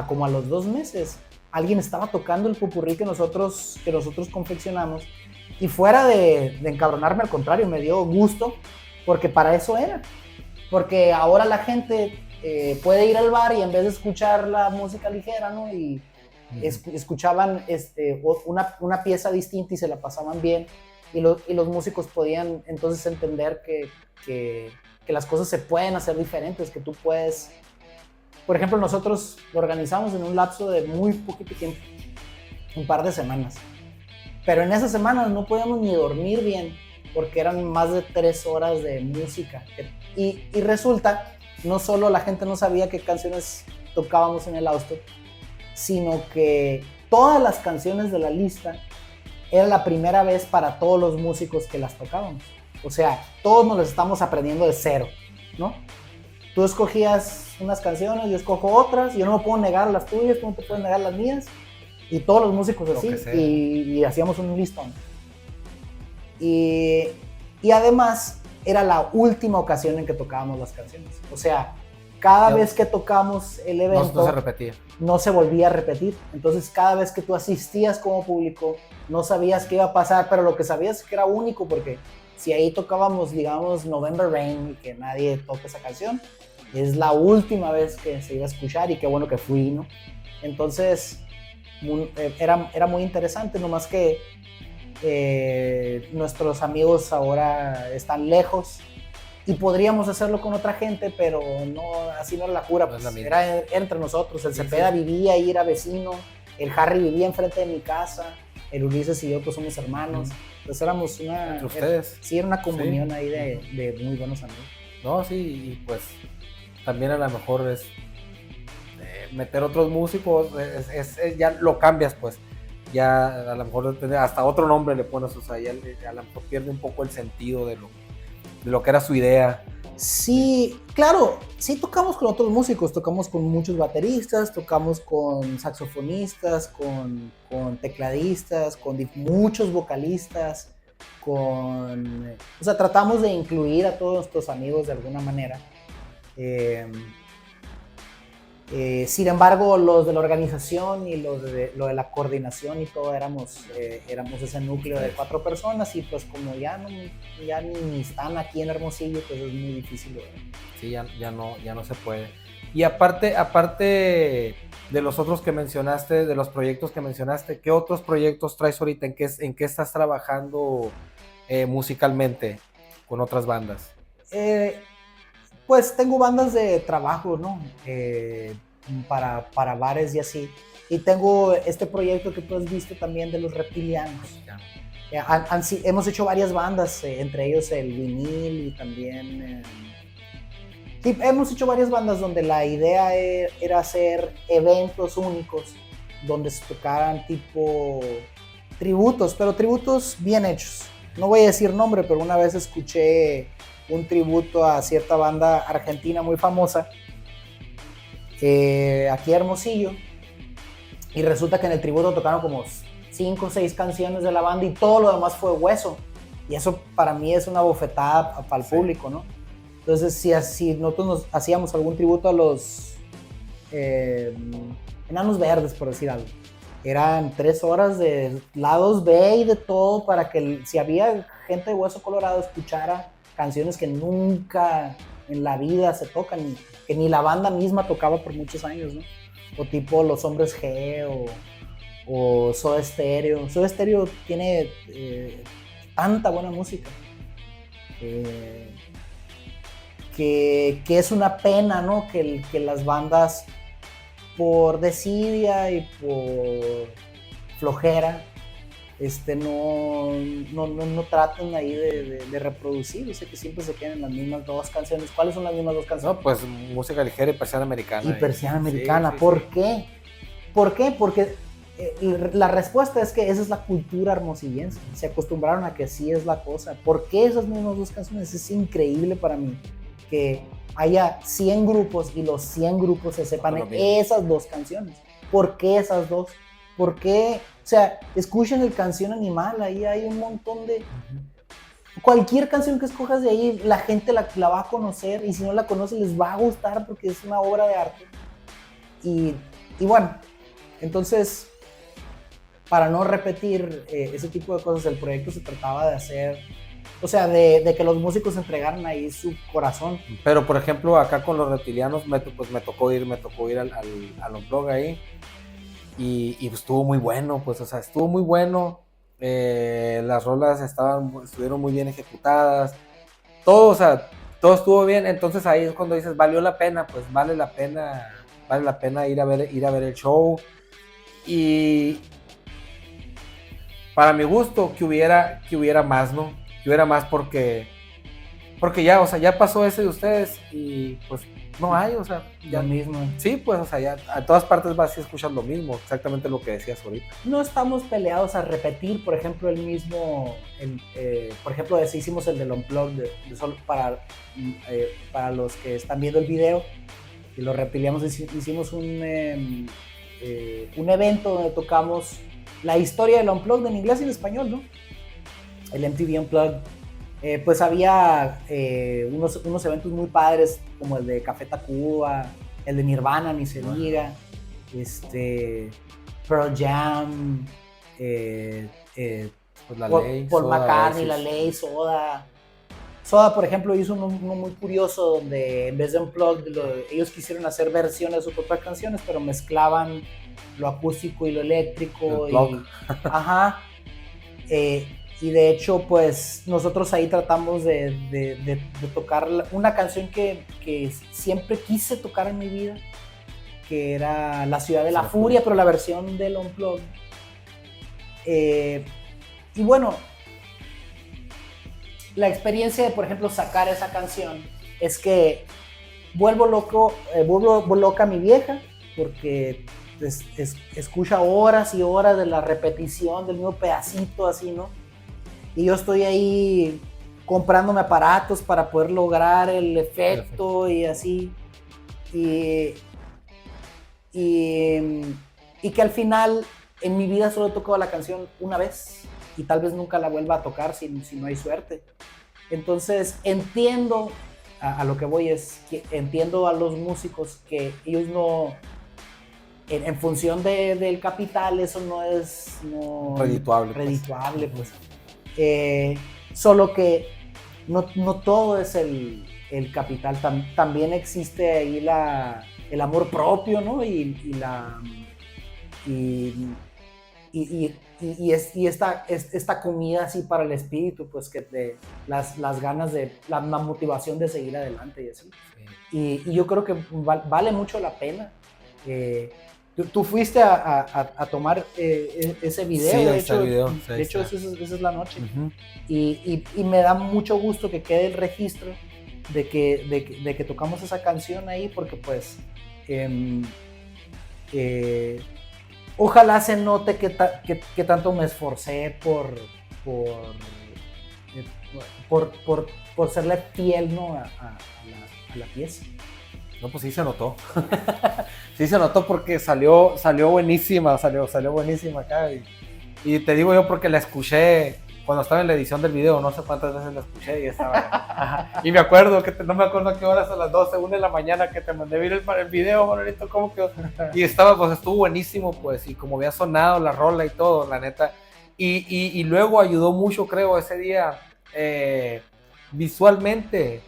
como a los 2 meses alguien estaba tocando el popurrí que nosotros confeccionamos, y fuera de encabronarme, al contrario, me dio gusto, porque para eso era. Porque ahora la gente puede ir al bar, y en vez de escuchar la música ligera, ¿no? Y escuchaban una pieza distinta y se la pasaban bien. y los músicos podían entonces entender que las cosas se pueden hacer diferentes, que tú puedes... Por ejemplo, nosotros lo organizamos en un lapso de muy poquito tiempo, un par de semanas. Pero en esas semanas no podíamos ni dormir bien, porque eran más de 3 horas de música. Y resulta, no solo la gente no sabía qué canciones tocábamos en el Austin, sino que todas las canciones de la lista era la primera vez para todos los músicos que las tocábamos. O sea, todos nos las estamos aprendiendo de cero, ¿no? Tú escogías unas canciones, yo escojo otras, yo no me puedo negar las tuyas, tú no te puedes negar las mías, y todos los músicos así, y hacíamos un listón. Y además, era la última ocasión en que tocábamos las canciones. O sea, cada vez que tocamos el evento, no se repetía. No se volvía a repetir. Entonces, cada vez que tú asistías como público, no sabías qué iba a pasar, pero lo que sabías es que era único, porque si ahí tocábamos, digamos, November Rain, y que nadie toca esa canción, es la última vez que se iba a escuchar, y qué bueno que fui, ¿no? Entonces, era muy interesante, nomás que nuestros amigos ahora están lejos, y podríamos hacerlo con otra gente, pero no, así no era la cura, pues, era entre nosotros. El Cepeda vivía ahí, era vecino, el Harry vivía enfrente de mi casa, el Ulises y yo pues somos hermanos, entonces éramos una... ¿Entre ustedes? Sí, era una comunión ahí de muy buenos amigos. No, sí, y pues también a lo mejor es meter otros músicos, ya lo cambias, pues, ya a lo mejor hasta otro nombre le pones, o sea, ya a lo mejor pierde un poco el sentido de lo que era su idea. Sí, claro, sí tocamos con otros músicos, tocamos con muchos bateristas, tocamos con saxofonistas, con tecladistas, con muchos vocalistas, o sea, tratamos de incluir a todos nuestros amigos de alguna manera. Sin embargo, los de la organización y lo de la coordinación y todo, éramos ese núcleo de 4 personas, y pues como ya ni están aquí en Hermosillo, pues es muy difícil, ¿verdad? Sí, ya no se puede. Y aparte de los otros que mencionaste, de los proyectos que mencionaste, ¿qué otros proyectos traes ahorita? ¿En qué estás trabajando musicalmente con otras bandas? Pues tengo bandas de trabajo, ¿no? Para bares y así. Y tengo este proyecto que tú has visto también de los reptilianos. Hemos hecho varias bandas, entre ellos el vinil, y también... sí, hemos hecho varias bandas donde la idea era hacer eventos únicos, donde se tocaran tipo tributos, pero tributos bien hechos. No voy a decir nombre, pero una vez escuché un tributo a cierta banda argentina muy famosa, aquí en Hermosillo, y resulta que en el tributo tocaron como 5 o 6 canciones de la banda, y todo lo demás fue hueso, y eso para mí es una bofetada para el público, ¿no? Entonces, si nosotros nos hacíamos algún tributo a los Enanos Verdes, por decir algo, eran 3 horas de lados B y de todo, para que si había gente de Hueso Colorado escuchara canciones que nunca en la vida se tocan, que ni la banda misma tocaba por muchos años, ¿no? O tipo Los Hombres G o Soda Stereo. Soda Stereo tiene tanta buena música que es una pena, ¿no? Que las bandas, por desidia y por flojera, no traten ahí de reproducir. Yo sé que siempre se quedan las mismas 2 canciones. ¿Cuáles son las mismas 2 canciones? No, pues música ligera y persiana americana. Y persiana americana. Sí, ¿por qué? ¿Por qué? Porque la respuesta es que esa es la cultura hermosillense. Se acostumbraron a que así es la cosa. ¿Por qué esas mismas 2 canciones? Es increíble para mí que haya 100 grupos y los 100 grupos se sepan esas 2 canciones. ¿Por qué esas 2? ¿Por qué? O sea, escuchen el Canción Animal, ahí hay un montón de... Cualquier canción que escojas de ahí, la gente la va a conocer, y si no la conoce les va a gustar porque es una obra de arte. Y bueno, entonces, para no repetir ese tipo de cosas, el proyecto se trataba de hacer... O sea, de que los músicos entregaran ahí su corazón. Pero, por ejemplo, acá con los reptilianos, me tocó ir al Unplug ahí. Y estuvo muy bueno, pues, o sea, estuvo muy bueno. las rolas estuvieron muy bien ejecutadas, todo, o sea, todo estuvo bien. Entonces ahí es cuando dices, valió la pena, pues vale la pena ir a ver el show. Y para mi gusto que hubiera más, ¿no? Que hubiera más porque ya, o sea, ya pasó ese de ustedes y pues no hay, o sea, ya lo mismo. Sí, pues, o sea, ya a todas partes vas y escuchas lo mismo, exactamente lo que decías ahorita. No estamos peleados a repetir, por ejemplo, el mismo, por ejemplo, hicimos el del Unplugged, solo para los que están viendo el video, y lo repiliamos, hicimos un evento donde tocamos la historia del Unplugged en inglés y en español, ¿no? El MTV Unplugged. Pues había unos eventos muy padres, como el de Café Tacuba, el de Nirvana, ni se diga, Pearl Jam, Pues la Paul ley, McCartney, La Ley, Soda. Soda, por ejemplo, hizo uno muy curioso donde en vez de Unplugged, ellos quisieron hacer versiones de sus propias canciones, pero mezclaban lo acústico y lo eléctrico. Ajá. Y de hecho, pues nosotros ahí tratamos de tocar una canción que siempre quise tocar en mi vida, que era La Ciudad de la Furia, pero la versión del Unplugged. Y bueno, la experiencia de, por ejemplo, sacar esa canción es que vuelvo loca a mi vieja, porque escucha horas y horas de la repetición del mismo pedacito, así, ¿no? Y yo estoy ahí comprándome aparatos para poder lograr el efecto y así. Y que al final en mi vida solo he tocado la canción una vez y tal vez nunca la vuelva a tocar si no hay suerte. Entonces entiendo, a lo que voy es que entiendo a los músicos que ellos no, en función del capital, eso no es redituable, pues. Solo que no todo es el capital, también existe ahí el amor propio, ¿no? Esta comida así para el espíritu, pues que las ganas la motivación de seguir adelante y así. Sí. Y yo creo que vale mucho la pena. Tú fuiste a tomar ese video. Sí, de hecho, video. De hecho, esa es la noche. Uh-huh. Y me da mucho gusto que quede el registro de que tocamos esa canción ahí, porque pues ojalá se note que tanto me esforcé por serle fiel, ¿no? a la pieza. No, pues sí se notó. Sí se notó porque salió buenísima, salió buenísima acá. Y te digo yo porque la escuché cuando estaba en la edición del video, no sé cuántas veces la escuché y estaba. Y me acuerdo no me acuerdo a qué horas, a las 12, 1 de la mañana que te mandé ver el video, Manolito, cómo quedó. Y estuvo buenísimo, pues, y como había sonado la rola y todo, la neta. Y luego ayudó mucho, creo, ese día, visualmente.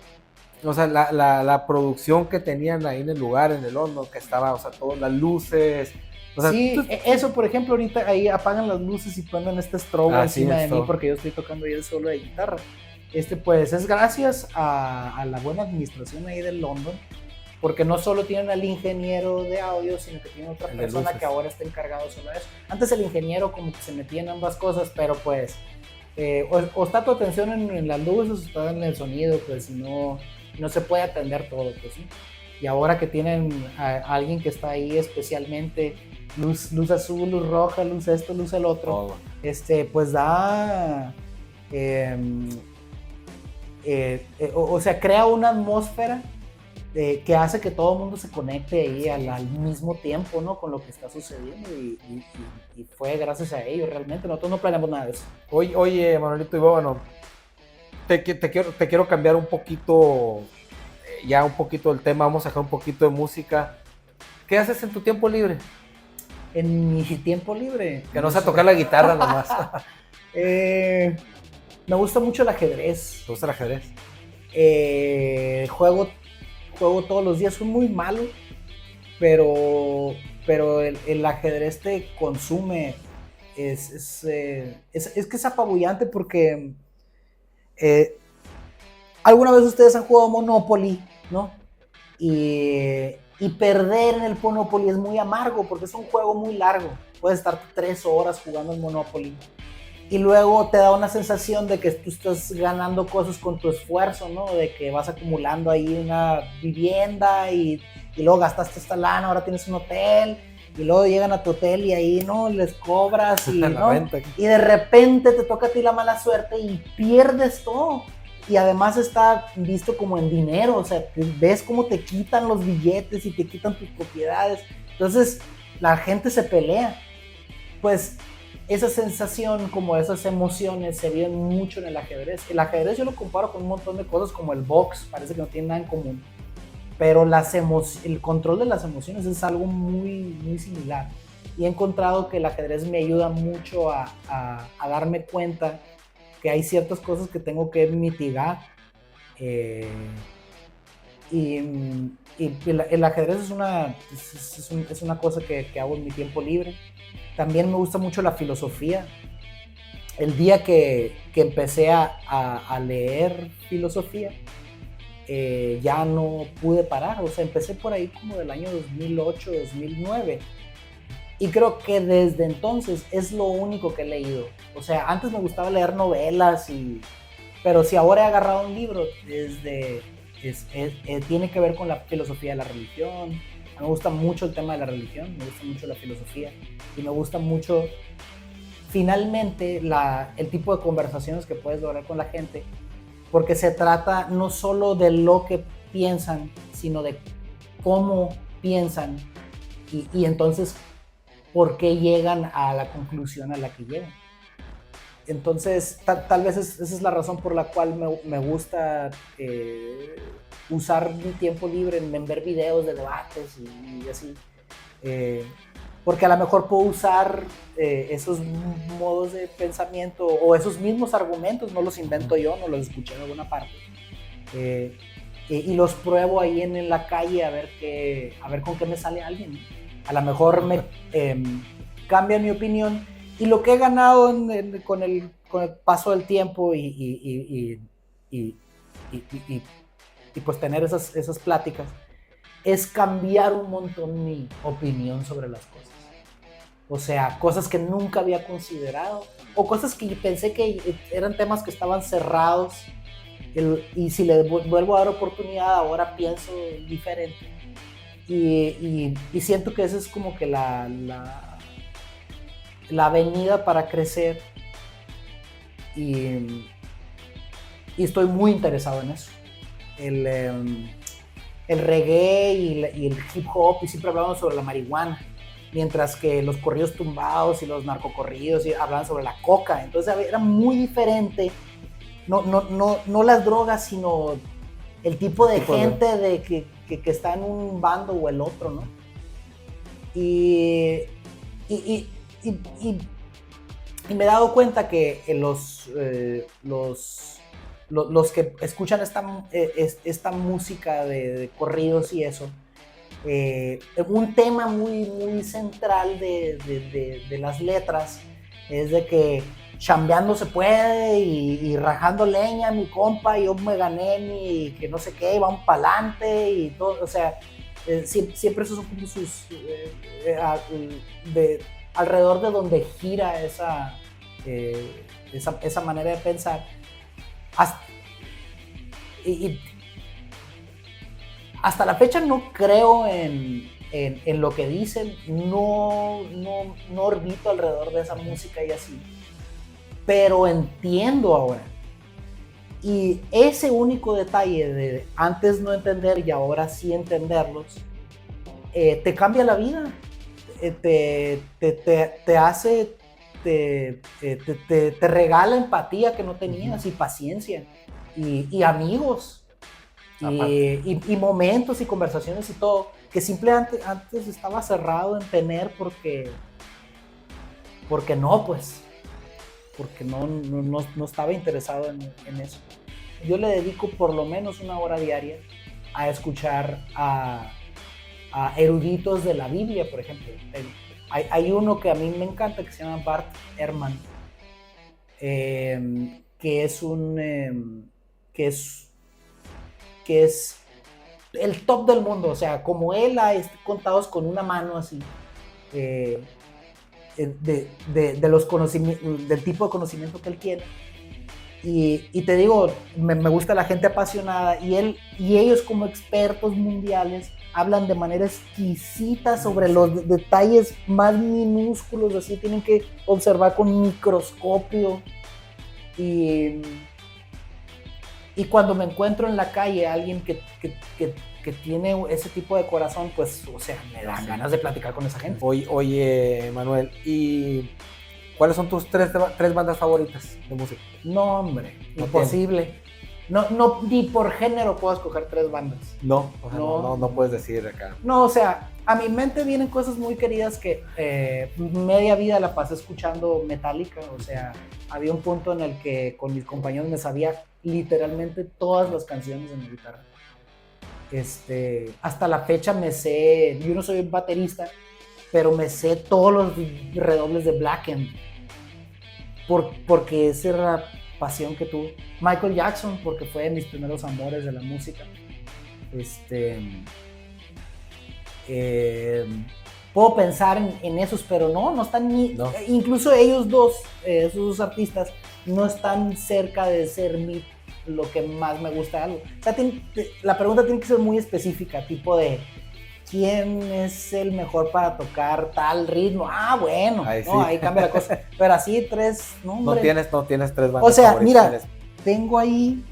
O sea, la producción que tenían ahí en el lugar, en el horno, que estaba, o sea, todas las luces. O sea, sí, eso, por ejemplo, ahorita ahí apagan las luces y ponen este strobo encima de mí porque yo estoy tocando ya el solo de guitarra. Pues es gracias a la buena administración ahí del London, porque no solo tienen al ingeniero de audio, sino que tienen otra persona que ahora está encargado solo de eso. Antes el ingeniero como que se metía en ambas cosas, pero pues o está tu atención en las luces o está en el sonido, pues no se puede atender todo, pues, ¿sí? Y ahora que tienen a alguien que está ahí especialmente, luz azul, luz roja, luz esto, luz el otro, pues da, o sea, crea una atmósfera que hace que todo el mundo se conecte ahí al mismo tiempo, ¿no? Con lo que está sucediendo y fue gracias a ellos realmente. Nosotros no planeamos nada de eso. Oye, Manolito, y bueno, te quiero cambiar un poquito, ya un poquito el tema, vamos a dejar un poquito de música. ¿Qué haces en tu tiempo libre? En mi tiempo libre. Que no sea tocar la guitarra nomás. Me gusta mucho el ajedrez. ¿Te gusta el ajedrez? Juego todos los días, soy muy malo, pero el ajedrez te consume es que es apabullante porque alguna vez ustedes han jugado Monopoly, ¿no? Y perder en el Monopoly es muy amargo porque es un juego muy largo. Puedes estar 3 horas jugando el Monopoly y luego te da una sensación de que tú estás ganando cosas con tu esfuerzo, ¿no? De que vas acumulando ahí una vivienda y luego gastaste esta lana, ahora tienes un hotel y luego llegan a tu hotel y ahí, ¿no? Les cobras y, ¿no? Y de repente te toca a ti la mala suerte y pierdes todo. Y además está visto como en dinero, o sea, ves cómo te quitan los billetes y te quitan tus propiedades. Entonces, la gente se pelea. Pues esa sensación, como esas emociones, se viven mucho en el ajedrez. El ajedrez yo lo comparo con un montón de cosas como el box, parece que no tiene nada en común. Pero el control de las emociones es algo muy, muy similar. Y he encontrado que el ajedrez me ayuda mucho a darme cuenta que hay ciertas cosas que tengo que mitigar. El ajedrez es una cosa que hago en mi tiempo libre. También me gusta mucho la filosofía. El día que empecé a leer filosofía, ya no pude parar. O sea, empecé por ahí como del año 2008, 2009. Y creo que desde entonces es lo único que he leído. O sea, antes me gustaba leer novelas, pero si ahora he agarrado un libro, tiene que ver con la filosofía de la religión. Me gusta mucho el tema de la religión, me gusta mucho la filosofía y me gusta mucho finalmente el tipo de conversaciones que puedes lograr con la gente, porque se trata no solo de lo que piensan, sino de cómo piensan y entonces por qué llegan a la conclusión a la que llegan. Entonces, tal vez esa es la razón por la cual me gusta usar mi tiempo libre en ver videos de debates y así. Porque a lo mejor puedo usar esos modos de pensamiento o esos mismos argumentos, no los invento yo, no los escuché en alguna parte. Y los pruebo ahí en la calle a ver con qué me sale alguien. A lo mejor me cambia mi opinión y lo que he ganado con el paso del tiempo y pues tener esas pláticas es cambiar un montón mi opinión sobre las cosas. O sea, cosas que nunca había considerado o cosas que pensé que eran temas que estaban cerrados y si le vuelvo a dar oportunidad ahora pienso diferente. Y siento que esa es como que la avenida para crecer y estoy muy interesado en eso. El reggae y el hip hop, y siempre hablamos sobre la marihuana, mientras que los corridos tumbados y los narcocorridos hablaban sobre la coca. Entonces era muy diferente, no las drogas, sino el tipo de gente de que está en un bando o el otro, ¿no? Y me he dado cuenta que los que escuchan esta música de corridos y eso, un tema muy, muy central de las letras es de que chambeando se puede y rajando leña, mi compa, yo me gané mi que no sé qué, vamos para adelante y todo, o sea, siempre esos son como sus alrededor de donde gira esa manera de pensar. Hasta la fecha no creo en lo que dicen, no orbito alrededor de esa música y así, pero entiendo ahora. Y ese único detalle de antes no entender y ahora sí entenderlos, te cambia la vida, te hace, te regala empatía que no tenías y paciencia y amigos y momentos y conversaciones y todo, que simplemente antes estaba cerrado en tener porque no estaba interesado en eso. Yo le dedico por lo menos 1 hora diaria a escuchar a eruditos de la Biblia, por ejemplo. Hay uno que a mí me encanta que se llama Bart Ehrman, que es que es el top del mundo, o sea, como él hay contados con una mano así, de los conocimientos, del tipo de conocimiento que él tiene. Y te digo, me gusta la gente apasionada y ellos como expertos mundiales hablan de manera exquisita sobre los detalles más minúsculos, así tienen que observar con microscopio. Y cuando me encuentro en la calle a alguien que tiene ese tipo de corazón, pues, o sea, me dan ganas de platicar con esa gente. Oye, Manuel, ¿y cuáles son tus tres bandas favoritas de música? No, hombre, imposible. No, ni por género puedo escoger 3 bandas. No, o sea, no puedes decir acá. No, o sea, a mi mente vienen cosas muy queridas que media vida la pasé escuchando Metallica. O sea, había un punto en el que con mis compañeros me sabía literalmente todas las canciones en mi guitarra. Hasta la fecha me sé, yo no soy baterista, pero me sé todos los redobles de Black End. Porque esa era la pasión que tuve. Michael Jackson, porque fue de mis primeros amores de la música. Puedo pensar en esos, pero no están ni... No. Incluso ellos dos, esos dos artistas, no están cerca de ser lo que más me gusta de algo. O sea, la pregunta tiene que ser muy específica, tipo de... ¿Quién es el mejor para tocar tal ritmo? Ah, bueno, ahí, no, sí. Ahí cambia la cosa. Pero así 3, no, hombre. No tienes 3 bandas. O sea, mira, tengo ahí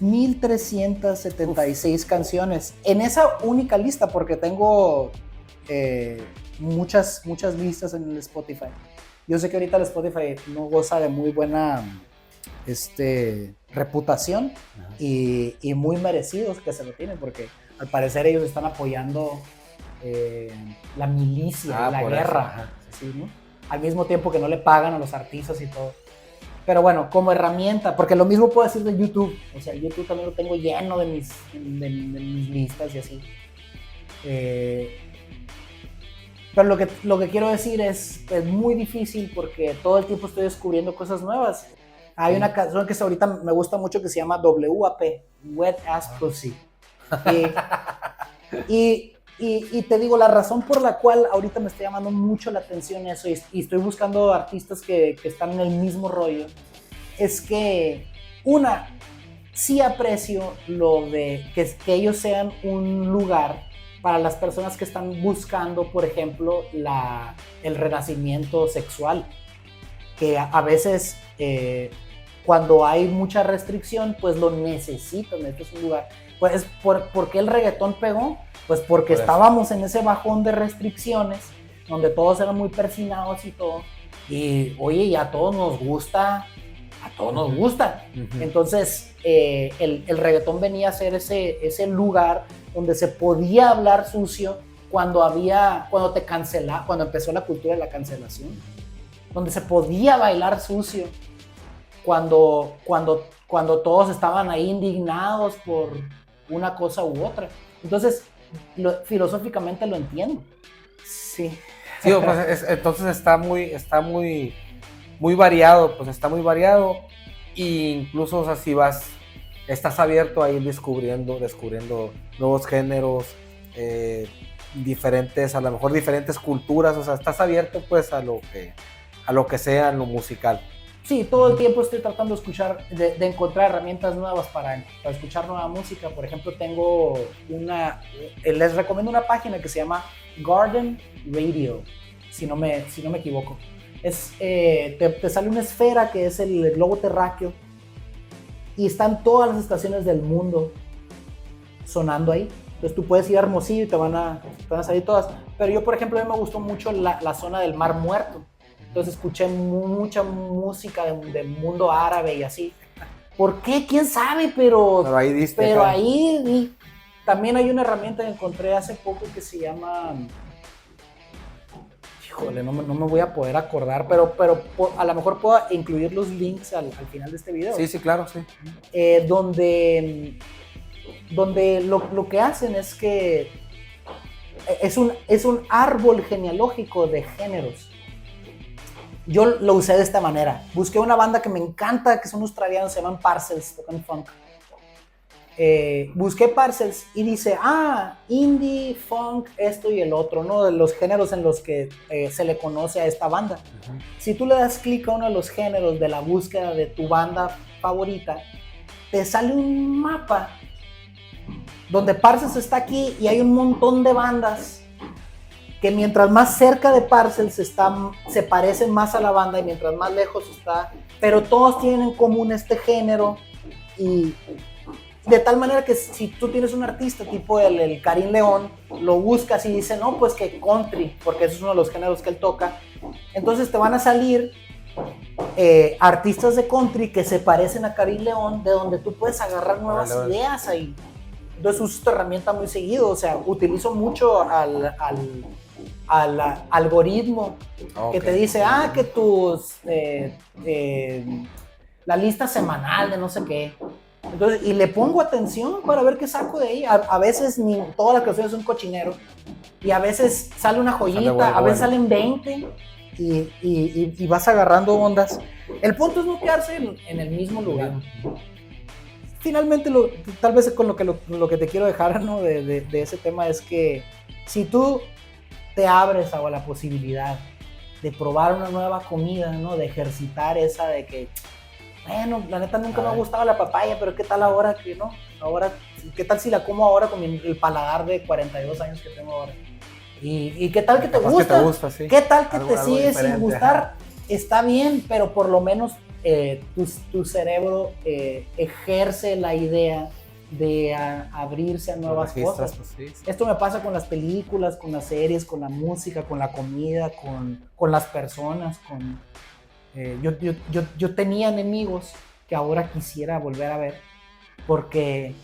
1376 canciones en esa única lista, porque tengo muchas listas en el Spotify. Yo sé que ahorita el Spotify no goza de muy buena reputación y muy merecidos que se lo tienen, porque al parecer ellos están apoyando la milicia, la guerra, ¿sí, no? Al mismo tiempo que no le pagan a los artistas y todo. Pero bueno, como herramienta, porque lo mismo puedo decir de YouTube. O sea, YouTube también lo tengo lleno de mis listas y así. Pero lo que quiero decir es muy difícil porque todo el tiempo estoy descubriendo cosas nuevas. Hay una canción que ahorita me gusta mucho que se llama WAP, Wet Ass Pussy. Y te digo, la razón por la cual ahorita me está llamando mucho la atención eso y estoy buscando artistas que están en el mismo rollo, es que sí aprecio lo de que ellos sean un lugar para las personas que están buscando, por ejemplo, el renacimiento sexual, que a veces cuando hay mucha restricción, pues lo necesitan. Este es un lugar. Pues, ¿por qué el reggaetón pegó? Pues porque estábamos en ese bajón de restricciones, donde todos eran muy persinados y todo. Y, oye, y a todos nos gusta. Uh-huh. Entonces, el reggaetón venía a ser ese lugar donde se podía hablar sucio cuando empezó la cultura de la cancelación. Donde se podía bailar sucio. Cuando todos estaban ahí indignados por una cosa u otra. Entonces, filosóficamente lo entiendo. Sí, pues entonces está muy variado, pues está muy variado. E incluso, o sea, si estás abierto a ir descubriendo nuevos géneros, diferentes, a lo mejor diferentes culturas, o sea, estás abierto pues a lo que sea en lo musical. Sí, todo el tiempo estoy tratando de escuchar, de encontrar herramientas nuevas para escuchar nueva música. Por ejemplo, tengo les recomiendo una página que se llama Garden Radio, si no me equivoco. Te sale una esfera que es el globo terráqueo y están todas las estaciones del mundo sonando ahí. Entonces tú puedes ir a Hermosillo y te van a salir todas. Pero yo, por ejemplo, a mí me gustó mucho la zona del Mar Muerto. Entonces escuché mucha música del mundo árabe y así. ¿Por qué? ¿Quién sabe? Pero ahí diste. Pero ahí también hay una herramienta que encontré hace poco que se llama... Híjole, no me voy a poder acordar, pero a lo mejor puedo incluir los links al final de este video. Sí, claro, sí. Donde lo que hacen es que es un árbol genealógico de géneros. Yo lo usé de esta manera. Busqué una banda que me encanta, que son australianos, se llaman Parcels, tocan funk. Busqué Parcels y dice, indie, funk, esto y el otro, ¿no? De los géneros en los que se le conoce a esta banda. Uh-huh. Si tú le das clic a uno de los géneros de la búsqueda de tu banda favorita, te sale un mapa donde Parcels está aquí y hay un montón de bandas que mientras más cerca de Parcels se parecen más a la banda y mientras más lejos está, pero todos tienen en común este género y de tal manera que si tú tienes un artista tipo el Karim León, lo buscas y dice, no, pues que country, porque ese es uno de los géneros que él toca, entonces te van a salir artistas de country que se parecen a Karim León, de donde tú puedes agarrar nuevas ideas ahí. Entonces uso esta herramienta muy seguido, o sea, utilizo mucho al algoritmo que te dice, que tus la lista semanal de no sé qué. Entonces, y le pongo atención para ver qué saco de ahí. A veces ni todas las canciones son cochinero y a veces sale una joyita, a veces salen 20 y vas agarrando ondas. El punto es no quedarse en el mismo lugar. Finalmente, tal vez con lo que te quiero dejar, ¿no? de ese tema es que si tú te abres a la posibilidad de probar una nueva comida, ¿no? De ejercitar esa de que, bueno, la neta nunca me ha gustado la papaya, pero ¿qué tal ahora que no? Ahora, ¿qué tal si la como ahora con el paladar de 42 años que tengo ahora? ¿Y qué tal que te gusta? Que te gusta, sí. ¿Qué tal que te sigue sin gustar? Ajá. Está bien, pero por lo menos tu cerebro ejerce la idea de abrirse a nuevas cosas. Pues, sí. Esto me pasa con las películas, con las series, con la música, con la comida, con las personas. Yo tenía enemigos que ahora quisiera volver a ver porque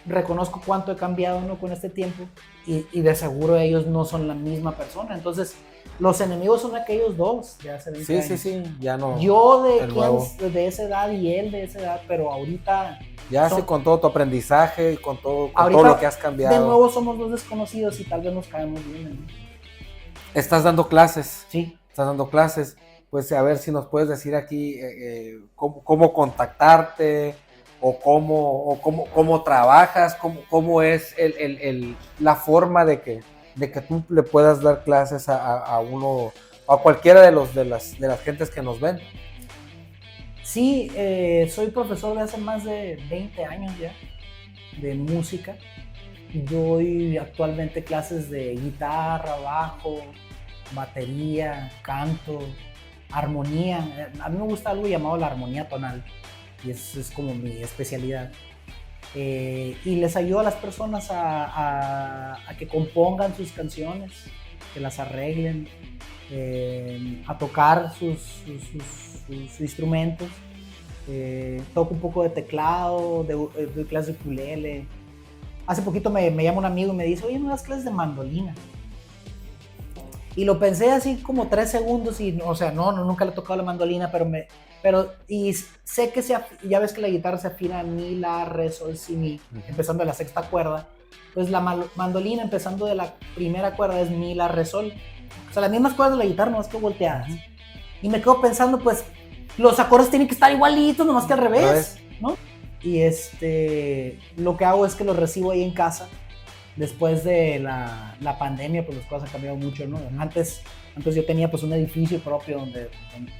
reconozco cuánto he cambiado, ¿no? Con este tiempo y de seguro ellos no son la misma persona. Entonces, los enemigos son aquellos dos de hace 20 años. Sí, ya no. Yo de esa edad y él de esa edad, pero ahorita... Ya con todo tu aprendizaje y con todo lo que has cambiado. De nuevo somos dos desconocidos y tal vez nos caemos bien, ¿no? ¿Estás dando clases? Sí. Estás dando clases. Pues a ver si nos puedes decir aquí cómo contactarte o cómo trabajas, cómo es la forma de que tú le puedas dar clases a uno, a cualquiera de las gentes que nos ven. Sí, soy profesor de hace más de 20 años ya, de música. Doy actualmente clases de guitarra, bajo, batería, canto, armonía. A mí me gusta algo llamado la armonía tonal y eso es como mi especialidad. Y les ayudo a las personas a que compongan sus canciones, que las arreglen, a tocar sus instrumentos. Toco un poco de teclado, doy clases de ukulele. Hace poquito me llama un amigo y me dice, oye, ¿no das clases de mandolina? Y lo pensé así como 3 segundos y, o sea, nunca le he tocado la mandolina, pero y sé que ya ves que la guitarra se afina mi, la, re, sol, si, mi, empezando de la sexta cuerda. Pues la mandolina empezando de la primera cuerda es mi, la, re, sol. O sea, las mismas cuerdas de la guitarra, nomás que volteadas. Y me quedo pensando, pues, los acordes tienen que estar igualitos, nomás que al revés, ¿no? Y lo que hago es que los recibo ahí en casa. Después de la pandemia, pues las cosas han cambiado mucho, ¿no? Antes yo tenía pues un edificio propio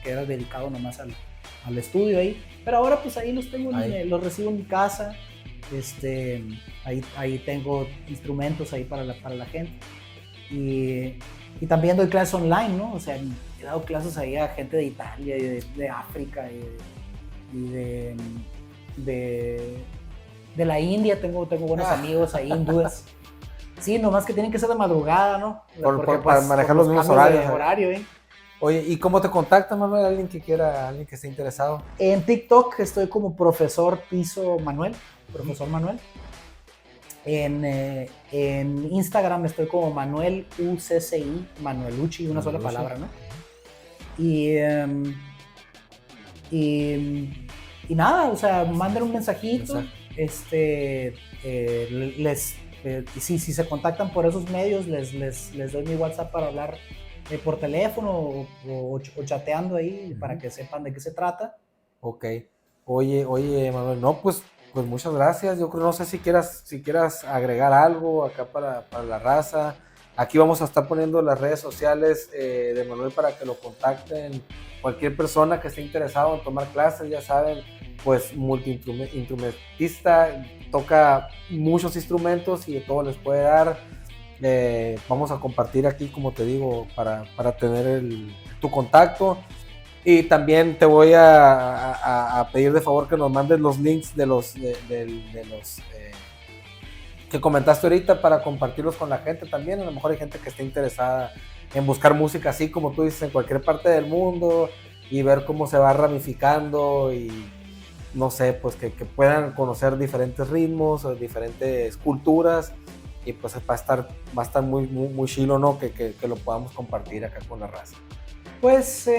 que era dedicado nomás al estudio ahí. Pero ahora pues ahí los tengo, los recibo en mi casa. Ahí tengo instrumentos ahí para la gente. Y también doy clases online, ¿no? O sea, he dado clases ahí a gente de Italia y de África y de la India. Tengo buenos amigos ahí hindúes. Sí, nomás que tienen que ser de madrugada, ¿no? Para manejar los mismos horarios. Horario, ¿eh? Oye, ¿y cómo te contactan, Manuel? Alguien que esté interesado. En TikTok estoy como profesor Manuel. En Instagram estoy como Manuel UCCI, Manuelucci, una sola palabra, ¿no? Y nada, o sea, manden un mensajito. Y si se contactan por esos medios, les doy mi WhatsApp para hablar por teléfono o chateando ahí para que sepan de qué se trata. Ok. Oye, Manuel, no, pues muchas gracias. Yo creo, no sé si quieras agregar algo acá para la raza. Aquí vamos a estar poniendo las redes sociales de Manuel para que lo contacten. Cualquier persona que esté interesado en tomar clases, ya saben, pues multiinstrumentista, toca muchos instrumentos y de todo les puede dar. Vamos a compartir aquí, como te digo, para tener tu contacto. Y también te voy a pedir de favor que nos mandes los links de los que comentaste ahorita para compartirlos con la gente también. A lo mejor hay gente que esté interesada en buscar música así como tú dices en cualquier parte del mundo y ver cómo se va ramificando y no sé, pues que puedan conocer diferentes ritmos o diferentes culturas y pues va a estar muy chilo, ¿no? Que lo podamos compartir acá con la raza. Pues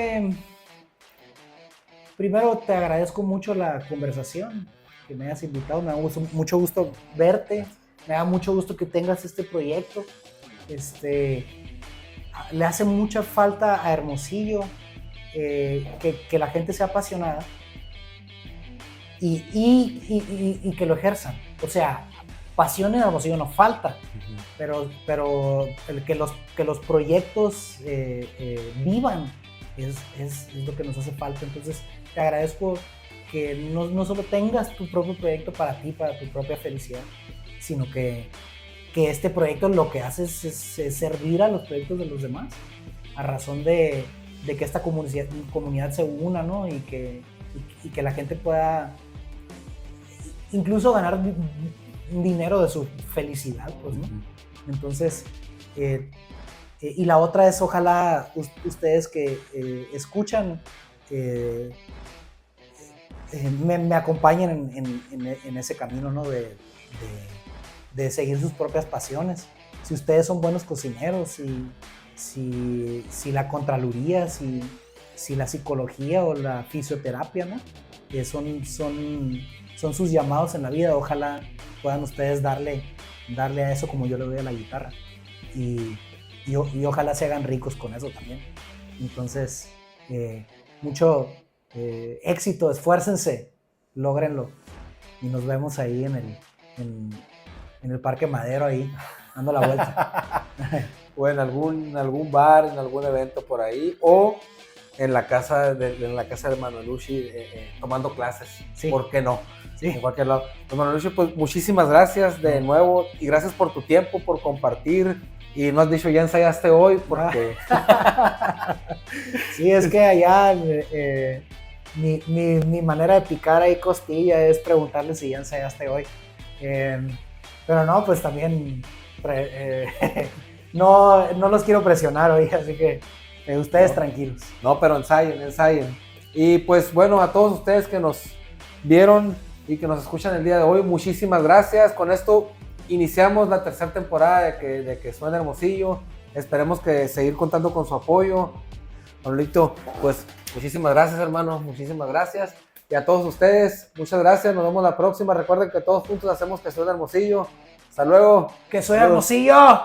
primero te agradezco mucho la conversación, que me hayas invitado, me da mucho gusto verte, me da mucho gusto que tengas este proyecto. Le hace mucha falta a Hermosillo que la gente sea apasionada y que lo ejerzan. O sea, pasión en Hermosillo no falta, pero que los proyectos vivan es lo que nos hace falta. Entonces te agradezco que no solo tengas tu propio proyecto para ti, para tu propia felicidad, sino que este proyecto lo que hace es servir a los proyectos de los demás, a razón de que esta comunidad se una, ¿no? Y que la gente pueda incluso ganar dinero de su felicidad, pues, ¿no? Entonces, y la otra es, ojalá ustedes que escuchan me acompañen en ese camino, ¿no? De seguir sus propias pasiones. Si ustedes son buenos cocineros, si la contraloría, si la psicología o la fisioterapia, ¿no? Son sus llamados en la vida. Ojalá puedan ustedes darle a eso como yo le doy a la guitarra. Y ojalá se hagan ricos con eso también. Entonces, mucho éxito, esfuércense, lógrenlo. Y nos vemos ahí en el Parque Madero, ahí, dando la vuelta. O en algún bar, en algún evento por ahí, o en la casa de Manuelucci tomando clases. Sí. ¿Por qué no? Sí. En cualquier lado. Pues Manuelucci, pues muchísimas gracias de nuevo y gracias por tu tiempo, por compartir. Y no has dicho, ya ensayaste hoy, porque... Sí, es que allá mi manera de picar ahí costilla es preguntarle si ya ensayaste hoy. Pero no, pues también no los quiero presionar hoy, así que ustedes tranquilos. No, pero ensayen. Y pues bueno, a todos ustedes que nos vieron y que nos escuchan el día de hoy, muchísimas gracias. Con esto iniciamos la tercera temporada de que Suena Hermosillo. Esperemos que seguir contando con su apoyo. Manolito, pues muchísimas gracias, hermano, muchísimas gracias. Y a todos ustedes, muchas gracias, nos vemos la próxima. Recuerden que todos juntos hacemos que Suena Hermosillo. Hasta luego. ¡Que Suena Hermosillo!